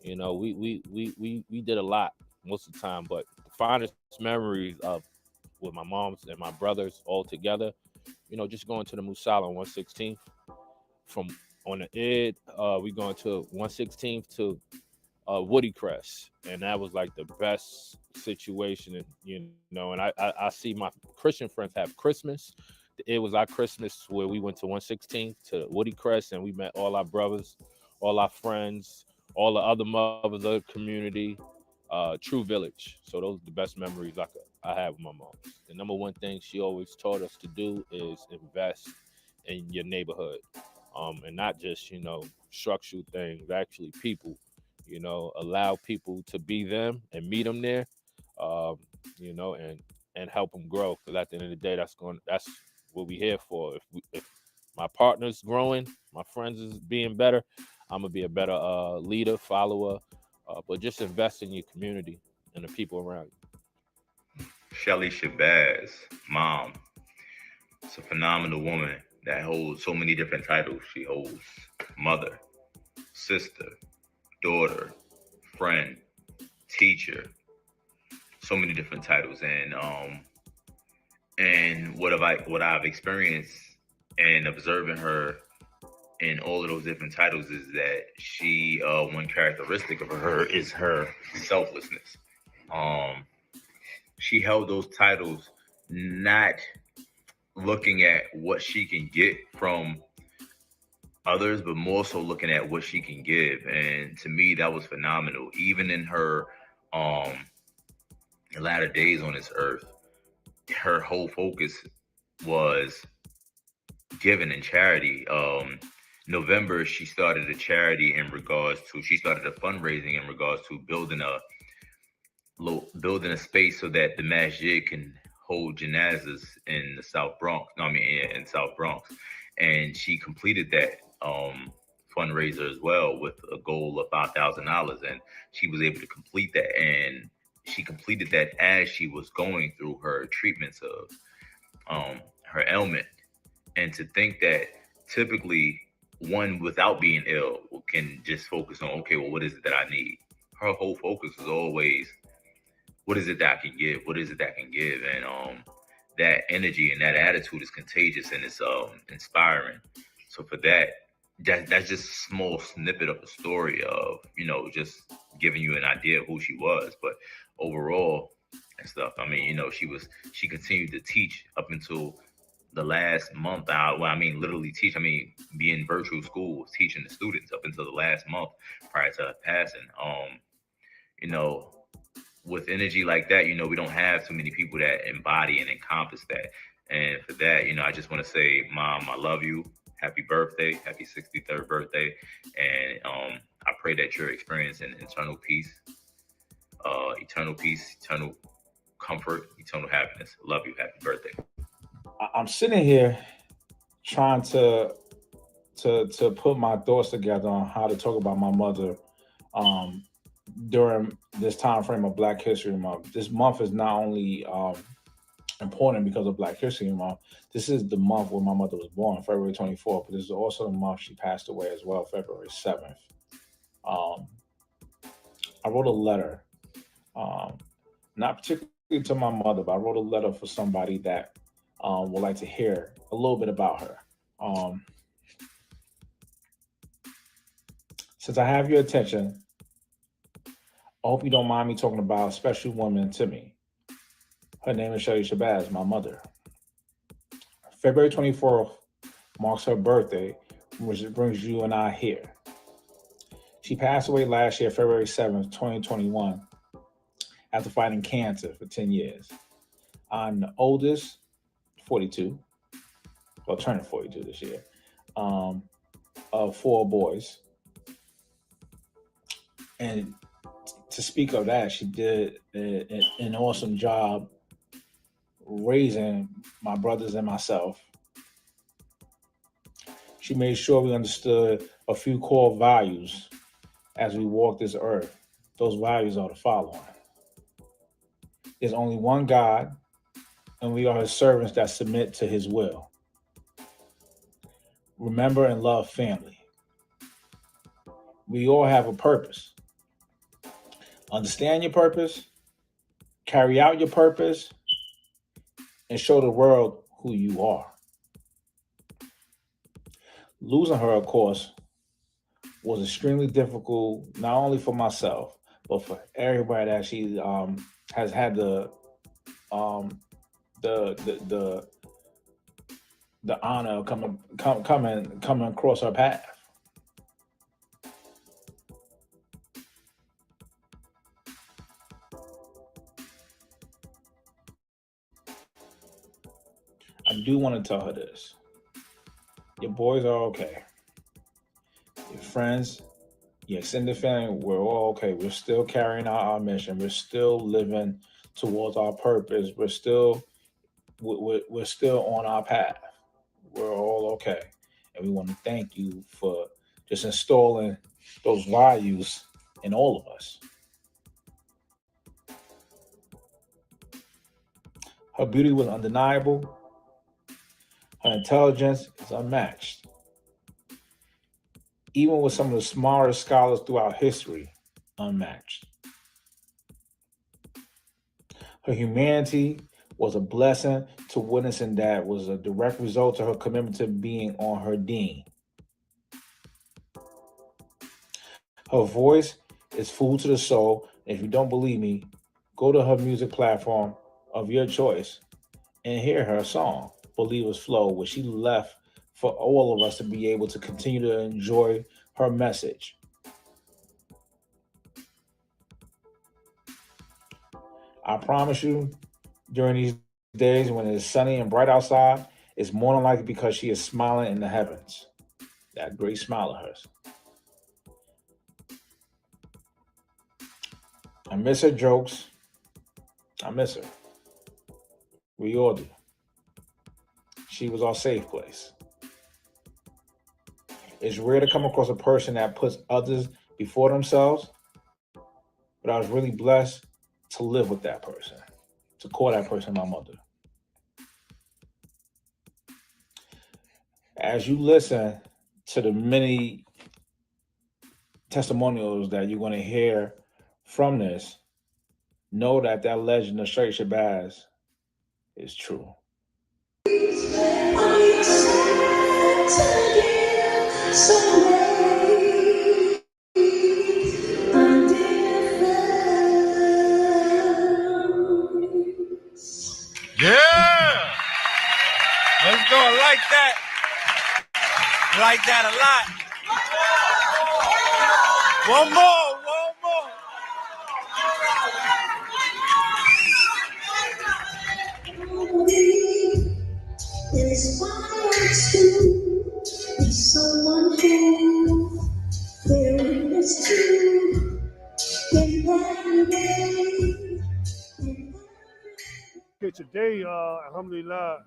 We did a lot most of the time, but the fondest memories of with my moms and my brothers all together, just going to the Musala on 116th. From on the Ed, we going to 116th to Woody Crest, and that was like the best situation. And and I see my Christian friends have Christmas. It was our Christmas where we went to 116th to Woody Crest, and we met all our brothers, all our friends, all the other mothers of the community. True village. So those are the best memories I have with my mom. The number one thing she always taught us to do is invest in your neighborhood, and not just structural things, actually people. Allow people to be them and meet them there, um, and help them grow. Because at the end of the day, that's what we here for. If my partner's growing, my friends is being better, I'm gonna be a better leader, follower. But just invest in your community and the people around you. Shelley Shabazz, mom. It's a phenomenal woman that holds so many different titles. She holds mother, sister, daughter, friend, teacher, so many different titles. And what I've experienced and observing her in all of those different titles is that she one characteristic of her is her selflessness. She held those titles not looking at what she can get from others, but more so looking at what she can give. And to me, that was phenomenal. Even in her latter days on this earth, her whole focus was giving and charity. November, she started a charity she started a fundraising in regards to building a space so that the masjid can hold janazas in the South Bronx. In South Bronx. And she completed that fundraiser as well with a goal of $5,000, and she was able to complete that. And she completed that as she was going through her treatments of her ailment. And to think that typically one without being ill can just focus on, okay, well, what is it that I need? Her whole focus is always, what is it that I can give? What is it that I can give? And that energy and that attitude is contagious, and it's inspiring. So for that's just a small snippet of a story of, just giving you an idea of who she was. But overall and stuff, she continued to teach up until the last month. Literally teach. Be in virtual school, teaching the students up until the last month prior to her passing. With energy like that, we don't have too many people that embody and encompass that. And for that, I just want to say, Mom, I love you. Happy birthday. Happy 63rd birthday. And I pray that you're experiencing eternal peace, eternal comfort, eternal happiness. Love you. Happy birthday. I'm sitting here trying to put my thoughts together on how to talk about my mother during this time frame of Black History Month. This month is not only important because of Black History Month. This is the month where my mother was born, February 24th, but this is also the month she passed away as well, February 7th. I wrote a letter, not particularly to my mother, but I wrote a letter for somebody that would like to hear a little bit about her. Since I have your attention, I hope you don't mind me talking about a special woman to me. Her name is Shelley Shabazz, my mother. February 24th marks her birthday, which brings you and I here. She passed away last year, February 7th, 2021, after fighting cancer for 10 years. I'm the oldest, 42, well, turning 42 this year, of 4 boys. And to speak of that, she did an awesome job raising my brothers and myself. She made sure we understood a few core values as we walk this earth. Those values are the following. There's only one God, and we are his servants that submit to his will. Remember and love family. We all have a purpose. Understand your purpose, carry out your purpose, and show the world who you are. Losing her, of course, was extremely difficult, not only for myself, but for everybody that she has had the honor of coming across her path. I do want to tell her this. Your boys are okay. Your friends, your extended family, we're all okay. We're still carrying out our mission. We're still living towards our purpose. We're still on our path. We're all okay. And we want to thank you for just installing those values in all of us. Her beauty was undeniable. Her intelligence is unmatched. Even with some of the smartest scholars throughout history, unmatched. Her humanity was a blessing to witnessing that was a direct result of her commitment to being on her Deen. Her voice is food to the soul. If you don't believe me, go to her music platform of your choice and hear her song, Believer's Flow, which she left for all of us to be able to continue to enjoy her message. I promise you, during these days when it's sunny and bright outside, it's more than likely because she is smiling in the heavens. That great smile of hers. I miss her jokes. I miss her. We all do. She was our safe place. It's rare to come across a person that puts others before themselves, but I was really blessed to live with that person, to call that person my mother. As you listen to the many testimonials that you're going to hear from this, know that that legend of Shelley Shabazz is true. Yeah! Let's go. I like that. I like that a lot. One more. Inspired to be someone who there is to in that way. Okay, today, alhamdulillah,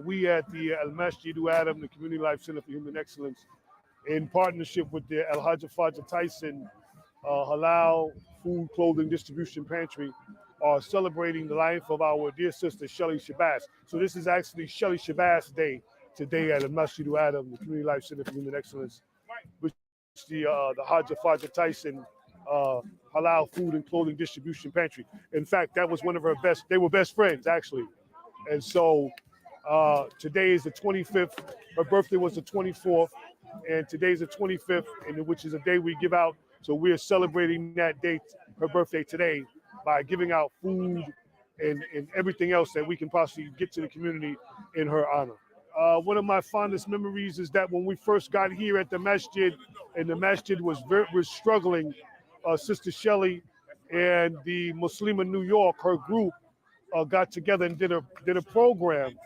we at the Al Masjid Adam, the Community Life Center for Human Excellence, in partnership with the Al Hajj Fajr Tyson Halal Food Clothing Distribution Pantry, are celebrating the life of our dear sister Shelley Shabazz. So this is actually Shelley Shabazz Day today at the Masjid Adam, the Community Life Center for Human Excellence, which the Haja Faja Tyson halal food and clothing distribution pantry. In fact, that was one of her best. They were best friends actually, and so today is the 25th. Her birthday was the 24th, and today's the 25th, and which is a day we give out. So we're celebrating that date, her birthday today, by giving out food and everything else that we can possibly get to the community in her honor. One of my fondest memories is that when we first got here at the masjid, and the masjid was struggling, Sister Shelley and the Muslim in New York, her group, got together and did a program,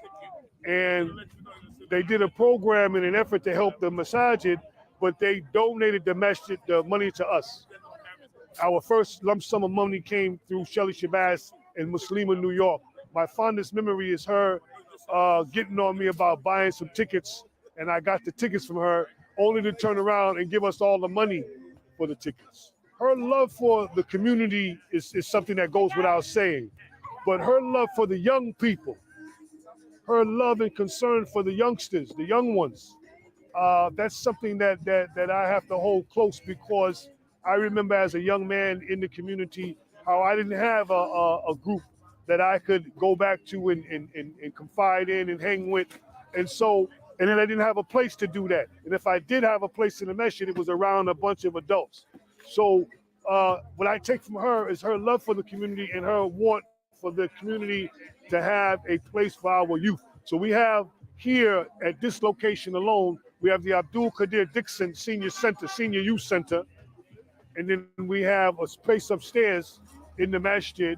and they did a program in an effort to help the masajid, but they donated the masjid, the money to us. Our first lump sum of money came through Shelley Shabazz and Muslima, New York. My fondest memory is her getting on me about buying some tickets, and I got the tickets from her, only to turn around and give us all the money for the tickets. Her love for the community is something that goes without saying, but her love for the young people, her love and concern for the youngsters, the young ones, that's something that I have to hold close, because I remember as a young man in the community how I didn't have a group that I could go back to and confide in and hang with. And then I didn't have a place to do that. And if I did have a place in the masjid, it was around a bunch of adults. So what I take from her is her love for the community and her want for the community to have a place for our youth. So we have here at this location alone, we have the Abdul Qadir Dixon Senior Youth Center. And then we have a space upstairs in the masjid,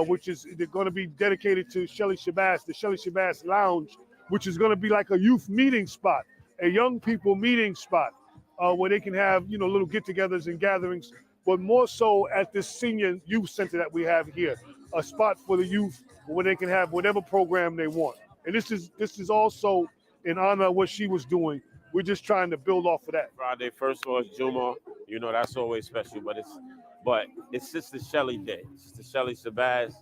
which is going to be dedicated to Shelley Shabazz, the Shelley Shabazz Lounge, which is going to be like a youth meeting spot, a young people meeting spot, where they can have, little get-togethers and gatherings, but more so at this senior youth center that we have here, a spot for the youth where they can have whatever program they want. And this is also in honor of what she was doing. We're just trying to build off of that. Friday, first of all, it's Juma. That's always special, but it's Sister Shelley Day. Sister Shelley Shabazz.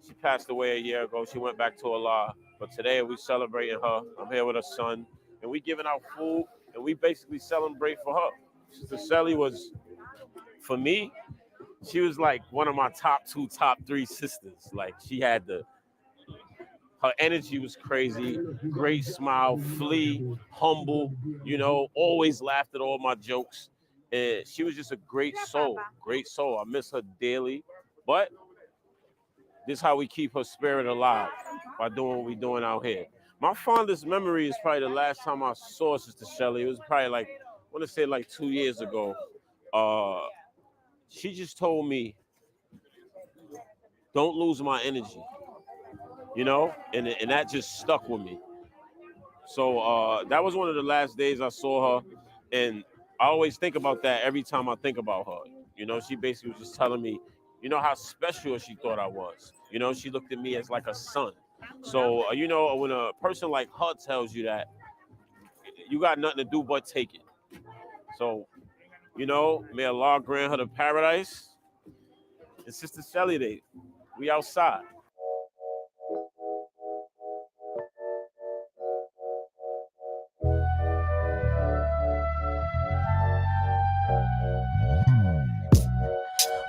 She passed away a year ago. She went back to Allah. But today we celebrating her. I'm here with her son, and we giving out food, and we basically celebrate for her. Sister Shelley was, for me, she was like one of my top 2, top 3 sisters. Like, she had her energy was crazy, great smile, humble, always laughed at all my jokes. And she was just a great soul. I miss her daily. But this is how we keep her spirit alive, by doing what we're doing out here. My fondest memory is probably the last time I saw Sister Shelley. It was probably I want to say 2 years ago. She just told me, don't lose my energy. And that just stuck with me. So that was one of the last days I saw her, and I always think about that every time I think about her. She basically was just telling me, how special she thought I was. She looked at me as like a son. So, when a person like her tells you that, you got nothing to do but take it. So, may Allah grant her the paradise. It's Sister Shelley Day. We outside.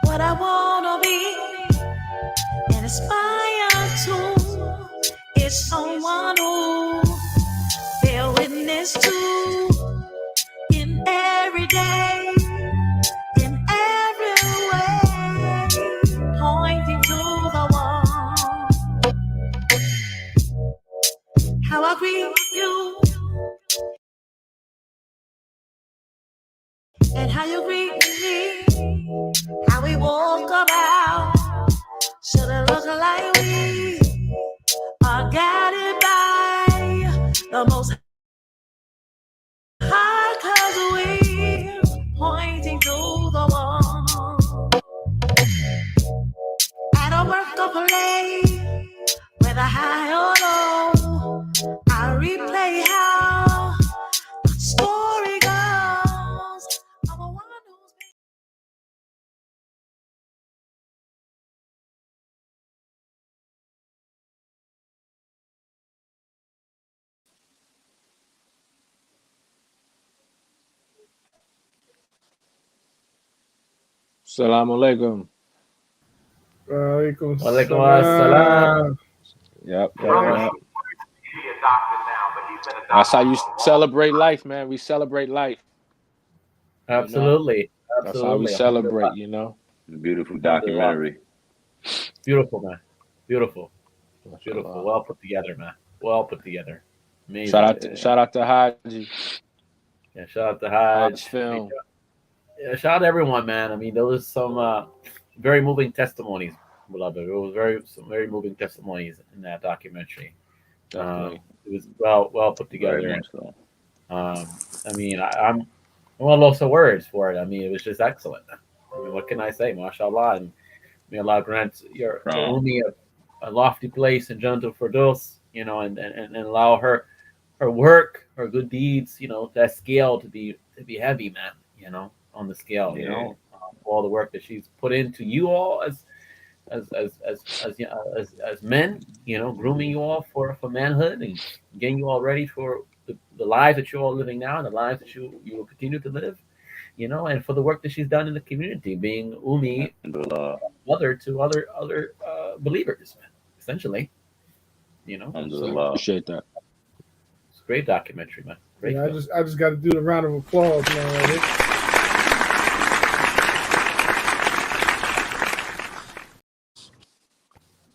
What I wanna be and aspire to is someone who bear witness to in every day, in every way, pointing to the one. How I greet you and how you greet me, how we walk about, should it look like we are guided by the most high, 'cause we're pointing to the one. At a work or play, whether high or low, I replay how the story goes. I'm a one who's Assalamu alaikum. Walaikum Walaikum salam. assalam. Yep. Yeah. That's how you celebrate life, man. We celebrate life. You know? Absolutely. That's how we Absolutely. celebrate, you know. Beautiful Alhamdulillah. documentary. Beautiful, man. Beautiful. Beautiful. Mashallah. Well put together, man. Well put together. Amazing. Shout out to Haji. Yeah, shout out to Haj. Film. Yeah, shout out to everyone, man. I mean, there was some very moving testimonies, beloved. It was some very moving testimonies in that documentary. Definitely. It was well put together. Very much so. I mean, I'm at a loss of words for it. I mean, it was just excellent. I mean, what can I say? MashaAllah. And may Allah grant your Umi a lofty place in Jannah Firdaus, you know, and allow her work, her good deeds, you know, that scale to be heavy, man, you know, on the scale, you know, all the work that she's put into you all as men, you know, grooming you all for manhood and getting you all ready for the lives that you're all living now and the lives that you will continue to live, you know, and for the work that she's done in the community, being Umi, mother to other believers, man, essentially, you know. So, appreciate that. it's a great documentary, man. Great. Yeah, I just got to do the round of applause, man.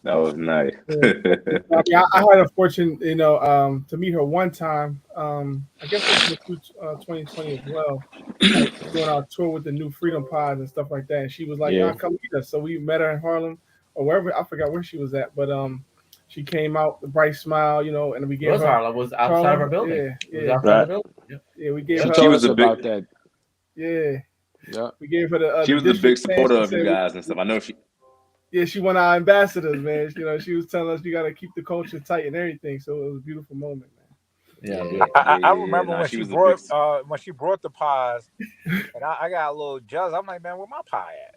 That was nice. I had a fortune, you know, to meet her one time. I guess it was 2020 as well. Like, doing our tour with the New Freedom Pods and stuff like that. And she was like, "Nah, come meet us." So we met her in Harlem or wherever. I forgot where she was at, but she came out, the bright smile, you know, and we gave her. Harlem was outside of our building. Yeah, It was outside of the building. Yeah, we gave She her. told us about that. Yeah. Yeah. We gave her the. She was a big supporter of you you guys and stuff. I know she. Yeah, she won our ambassadors, man. You know, she was telling us you got to keep the culture tight and everything. So it was a beautiful moment, man. Yeah, I remember when she brought the pies, and I got a little jealous. I'm like, man, where my pie at?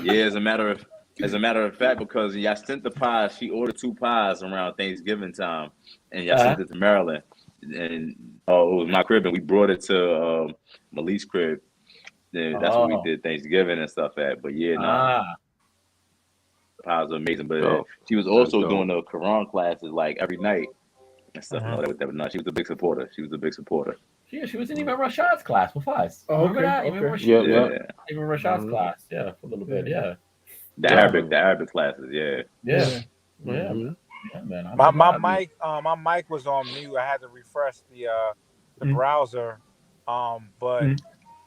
Yeah, as a matter of fact, because y'all sent the pies, she ordered 2 pies around Thanksgiving time, and y'all sent it to Maryland, and it was my crib, and we brought it to Malik's crib. Yeah, that's what we did Thanksgiving and stuff at. But yeah, pies are amazing. But she was also doing the Quran classes like every night and stuff. She was a big supporter. Yeah, she was in Imam Rashad's class with us. Oh, Remember that? Imam Rashad's class. Yeah, for a little bit. Yeah. The Arabic classes. Yeah. Yeah. Mm-hmm. Yeah, man. My mic was on mute. I had to refresh the browser. But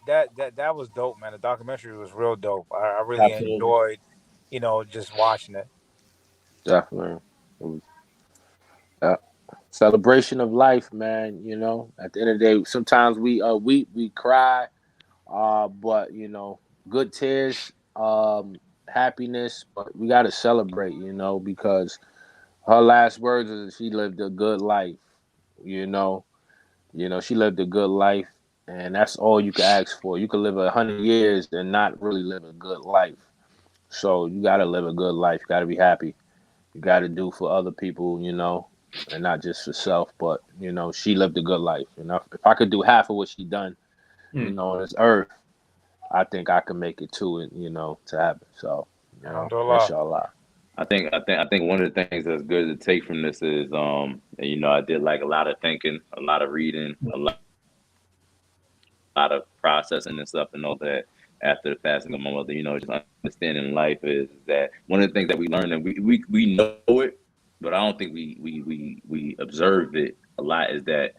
that was dope, man. The documentary was real dope. I really enjoyed, you know, just watching it. Definitely. Celebration of life, man. You know, at the end of the day, sometimes we cry, but you know, good tears, happiness, but we got to celebrate, you know, because her last words is she lived a good life, you know, she lived a good life, and that's all you can ask for. You can live 100 years and not really live a good life. So you got to live a good life. You got to be happy. You got to do for other people, you know, and not just for self, but, you know, she lived a good life. You know, if I could do half of what she done, you know, on this earth, I think I can make it to it, you know, to happen. So, you know, inshallah. I think one of the things that's good to take from this is, you know, I did like a lot of thinking, a lot of reading, a lot of processing and stuff and all that after the passing of my mother. You know, just understanding life is that one of the things that we learn, and we know it, but I don't think we observe it a lot, is that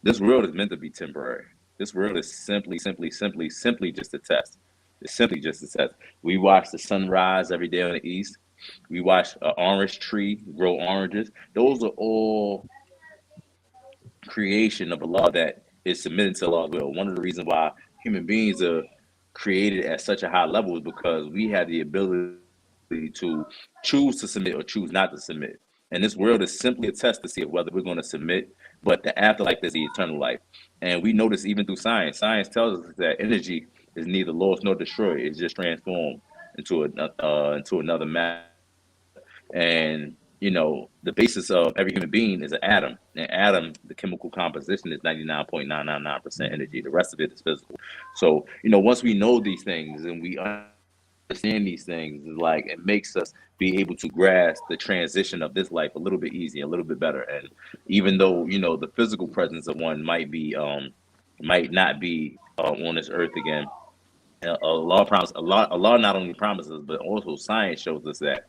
this world is meant to be temporary. This world is simply just a test. It's simply just a test. We watch the sun rise every day on the east. We watch an orange tree grow oranges. Those are all creation of Allah that is submitted to Allah's will. One of the reasons why human beings are created at such a high level is because we have the ability to choose to submit or choose not to submit. And this world is simply a test to see whether we're going to submit. But the afterlife is the eternal life. And we know this even through science. Science tells us that energy is neither lost nor destroyed. It's just transformed into another matter. And the basis of every human being is an atom. And atom, the chemical composition is 99.999% energy. The rest of it is physical. So, once we know these things and we understand these things, like it makes us be able to grasp the transition of this life a little bit easier, a little bit better. And even though, the physical presence of one might not be on this earth again, Allah not only promises, but also science shows us that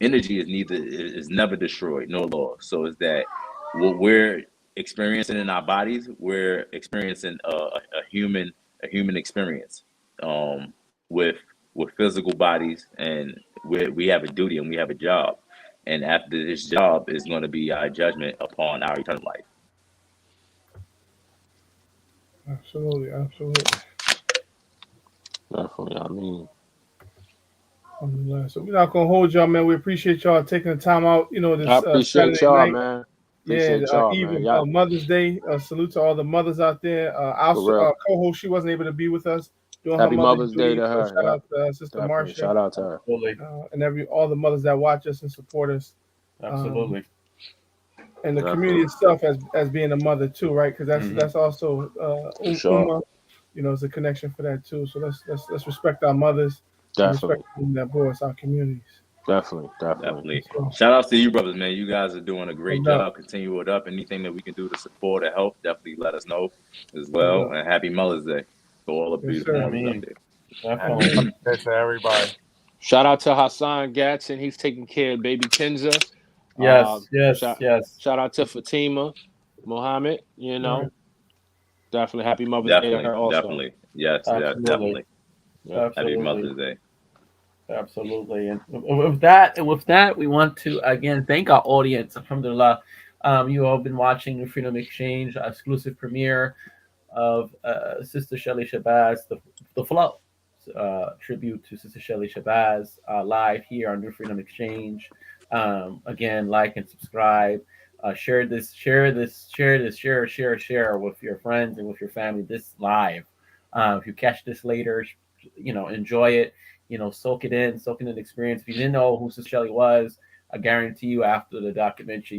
energy is never destroyed, no lost. So is that what we're experiencing in our bodies? We're experiencing a human experience with physical bodies, and we have a duty and we have a job. And after this job is going to be our judgment upon our eternal life. Absolutely, absolutely. Definitely. I mean, So we're not gonna hold y'all, man. We appreciate y'all taking the time out. This I appreciate Saturday y'all, night. man. Yeah, Appreciate y'all, Eve man. of Y'all, Mother's Day. Salute to all the mothers out there. Our for real. co-host, she wasn't able to be with us doing Happy her mother's Mother's Day duty. to So her. shout out to Sister Definitely. Marsha. Shout out to her. And all the mothers that watch us and support us. Absolutely. And the Definitely. community itself as being a mother too, right? Because that's also Sure. Uma, it's a connection for that too. So let's respect our mothers. And Definitely. respect them that bore us our communities. Definitely. Shout outs to you, brothers, man. You guys are doing a great No doubt. job. Continue it up. Anything that we can do to support or help, definitely let us know as well. No And happy Mother's Day to all the Yes, beautiful sir. mothers out there. Happy Mother's Day to everybody. Shout out to Hassan Gatson. He's taking care of baby Kenza. Yes. Shout out to Fatima Mohammed. Right. Definitely happy Mother's Day to her also. Definitely. Yes, Absolutely. definitely. Yeah. Happy Mother's Day. Absolutely. And with that, we want to again thank our audience. Alhamdulillah. You all been watching the Freedom Exchange exclusive premiere of Sister Shelley Shabazz, the Flow tribute to Sister Shelley Shabazz live here on New Freedom Exchange. Again, like and subscribe. Share this with your friends and with your family. This live. If you catch this later, enjoy it. Soak it in the experience. If you didn't know who Sister Shelley was, I guarantee you after the documentary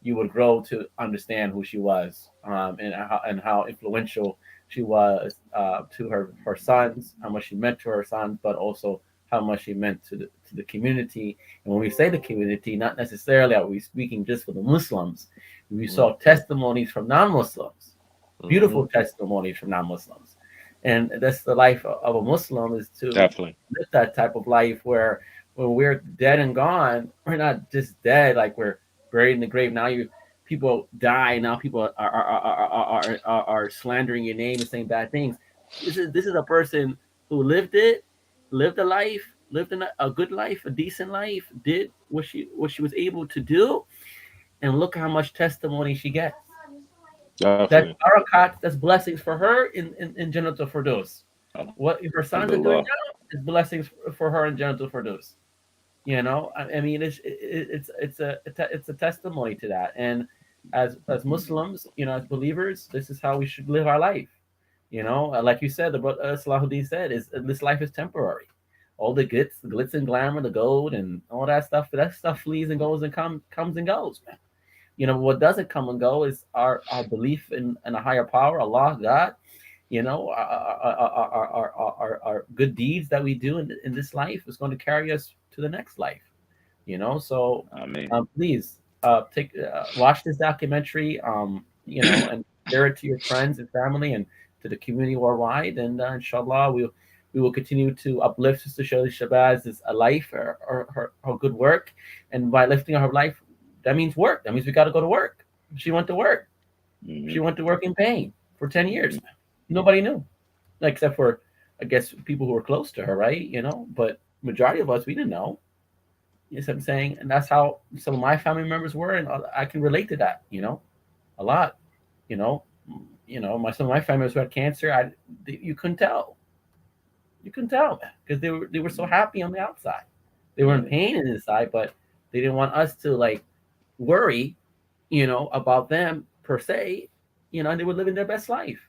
you would grow to understand who she was, and how influential she was to her sons, how much she meant to her sons, but also how much she meant to the community. And when we say the community, not necessarily are we speaking just for the Muslims. We saw testimonies from non-Muslims, beautiful testimonies from non-Muslims. And that's the life of a Muslim, is to Definitely live that type of life where when we're dead and gone, we're not just dead, like we're buried in the grave. Now people die. Now people are slandering your name and saying bad things. This is a person who lived a life, lived a good life, a decent life, did what she was able to do, and look how much testimony she gets. Definitely. That's barakat, that's blessings for her in Jannatul Firdaus. What her sons are doing now is blessings for her in Jannatul Firdaus. I mean, it's a testimony to that. And as Muslims, as believers, this is how we should live our life. Like you said, the brother Salahuddin said, is this life is temporary. All the glitz and glamour, the gold and all that stuff flees and goes and comes and goes, man. What doesn't come and go is our belief in a higher power, Allah, God. Our good deeds that we do in this life is going to carry us to the next life. So please watch this documentary. And share it to your friends and family and to the community worldwide. And inshallah, we will continue to uplift Sister Shelley Shabazz's life, her good work, and by lifting her life, that means work. That means we got to go to work. She went to work. She went to work in pain for 10 years. Nobody knew, except for, I guess, people who were close to her, right? But majority of us, we didn't know. You know what I'm saying? And that's how some of my family members were, and I can relate to that, a lot. Some of my family members who had cancer, you couldn't tell. You couldn't tell because they were so happy on the outside. They were in pain inside, but they didn't want us to worry, about them per se, and they were living their best life,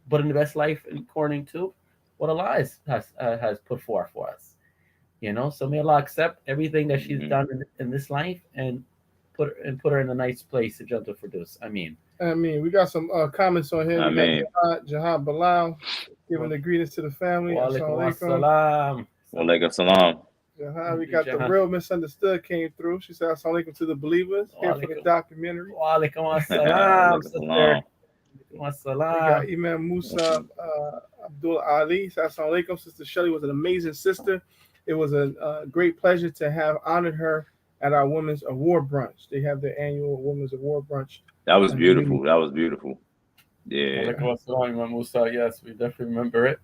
but in the best life according to what Allah has put forth for us, So may Allah accept everything that she's Mhm. done in this life and put her in a nice place to Jannah Firdaus. I mean, we got some comments on here. I We mean, got Jihad Bilal giving the greetings to the family. wa Assalamu alaikum alaikum. assalam. Walaikum salam. Jihad, we got the Jihad. real misunderstood came through. She said assalamu alaikum to the believers here for the documentary. Wa alaikum assalam, Walaikum sister. salam. Wa We assalam. got Imam Musa Abdul Ali. Assalamu alaikum. Sister Shelley was an amazing sister. It was a great pleasure to have honored her at our Women's Award Brunch. They have their annual Women's Award Brunch. That was beautiful. That was beautiful. Yeah. Alaikum assalam, Imam Musa. Yes, we definitely remember it.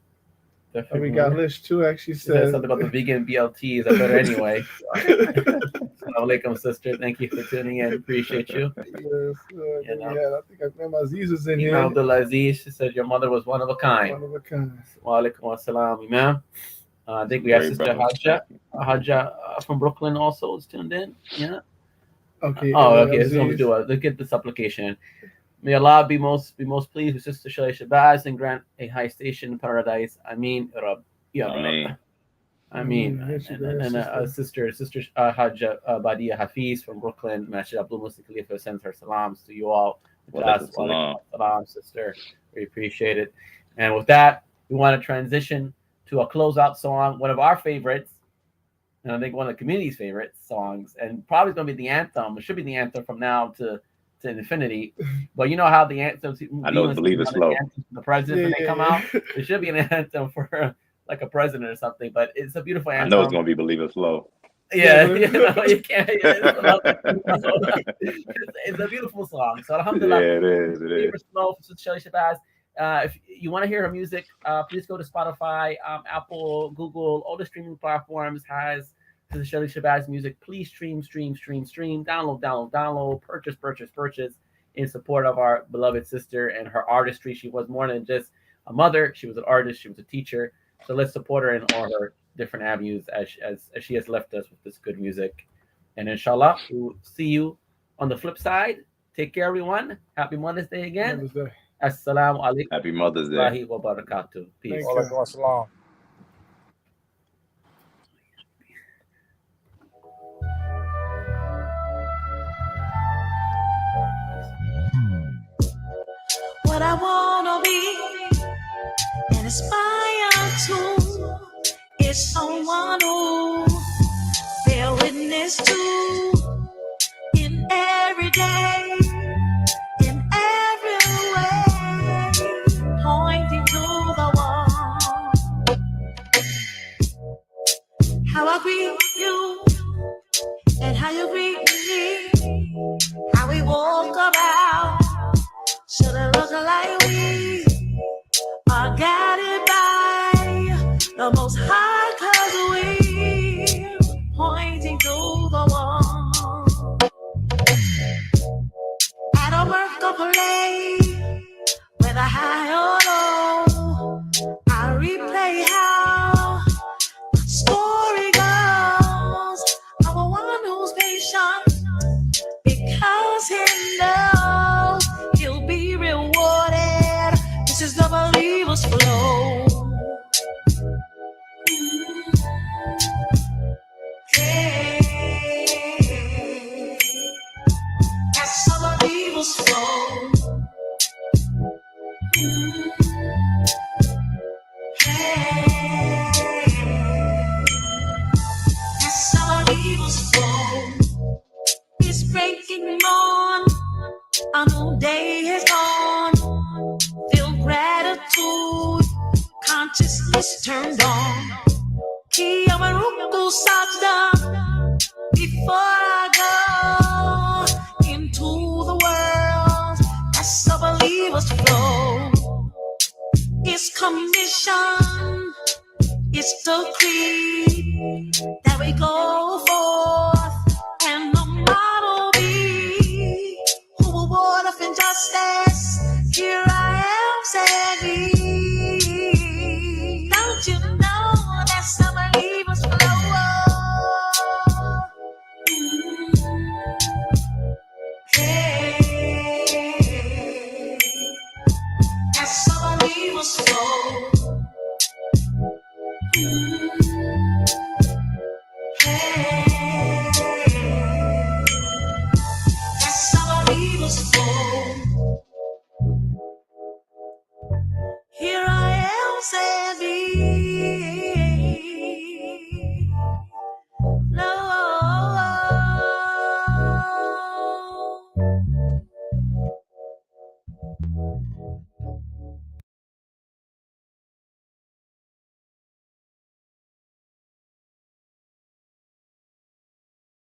And we got Lish too. Actually She said said something about the vegan BLTs. I better anyway. Assalamu alaikum, sister. Thank you for tuning in. Appreciate you. Yes, I think Imam Aziz was in here. Imam Abdulaziz, she said your mother was one of a kind. One of a kind. Wa alaikum assalam, Imam. I think we have Great Sister brother. Hajja from Brooklyn also is tuned in. Yeah. Okay. Oh, okay. So let's get the supplication. May Allah be most pleased with Sister Shelley Shabazz and grant a high station in paradise. Ameen, Rab. Ya Rab. Ameen. Ameen. And Sister Hajja Badia Hafiz from Brooklyn, Masjid Abdul Musa Khalifa sends her salams to you all. Walaikum salam. Salam, sister. We appreciate it. And with that, we want to transition to a closeout song, one of our favorites, and I think one of the community's favorite songs, and probably going to be the anthem. It should be the anthem from now to infinity. But you know how the anthems, I know it's Believe It Slow. The president when they come out, it should be an anthem for like a president or something. But it's a beautiful anthem. I know it's gonna be Believe It Slow. Yeah, you can't. It's a beautiful song. So alhamdulillah. Yeah, it is. It is. Slow for Shelley Shabazz. If you want to hear her music, please go to Spotify, Apple, Google, all the streaming platforms has Shelley Shabazz music. Please stream, download, purchase in support of our beloved sister and her artistry. She was more than just a mother. She was an artist. She was a teacher. So let's support her in all her different avenues as she has left us with this good music. And inshallah, we'll see you on the flip side. Take care, everyone. Happy Mother's Day again. Mother's Day. Assalamu alaikum. Happy Mother's Day. Wa barakatuh. Peace. Walaikum assalam. What I wanna be and aspire to is someone who bear witness to in every day, in every way, pointing to the wall. How I greet you and how you greet me, how we walk about. Should it look like we are guided by the Most High, 'cause we're pointing to the wall. At a work of play, whether high or low, I replay how the story goes of a one who's patient because he knows he'll be rewarded. This is the believer's flow. Hey, that's the believer's flow. Hey, that's the believer's flow. It's breaking on. A new day has gone. Feel gratitude. Consciousness turned on. Ki amaruku sajda.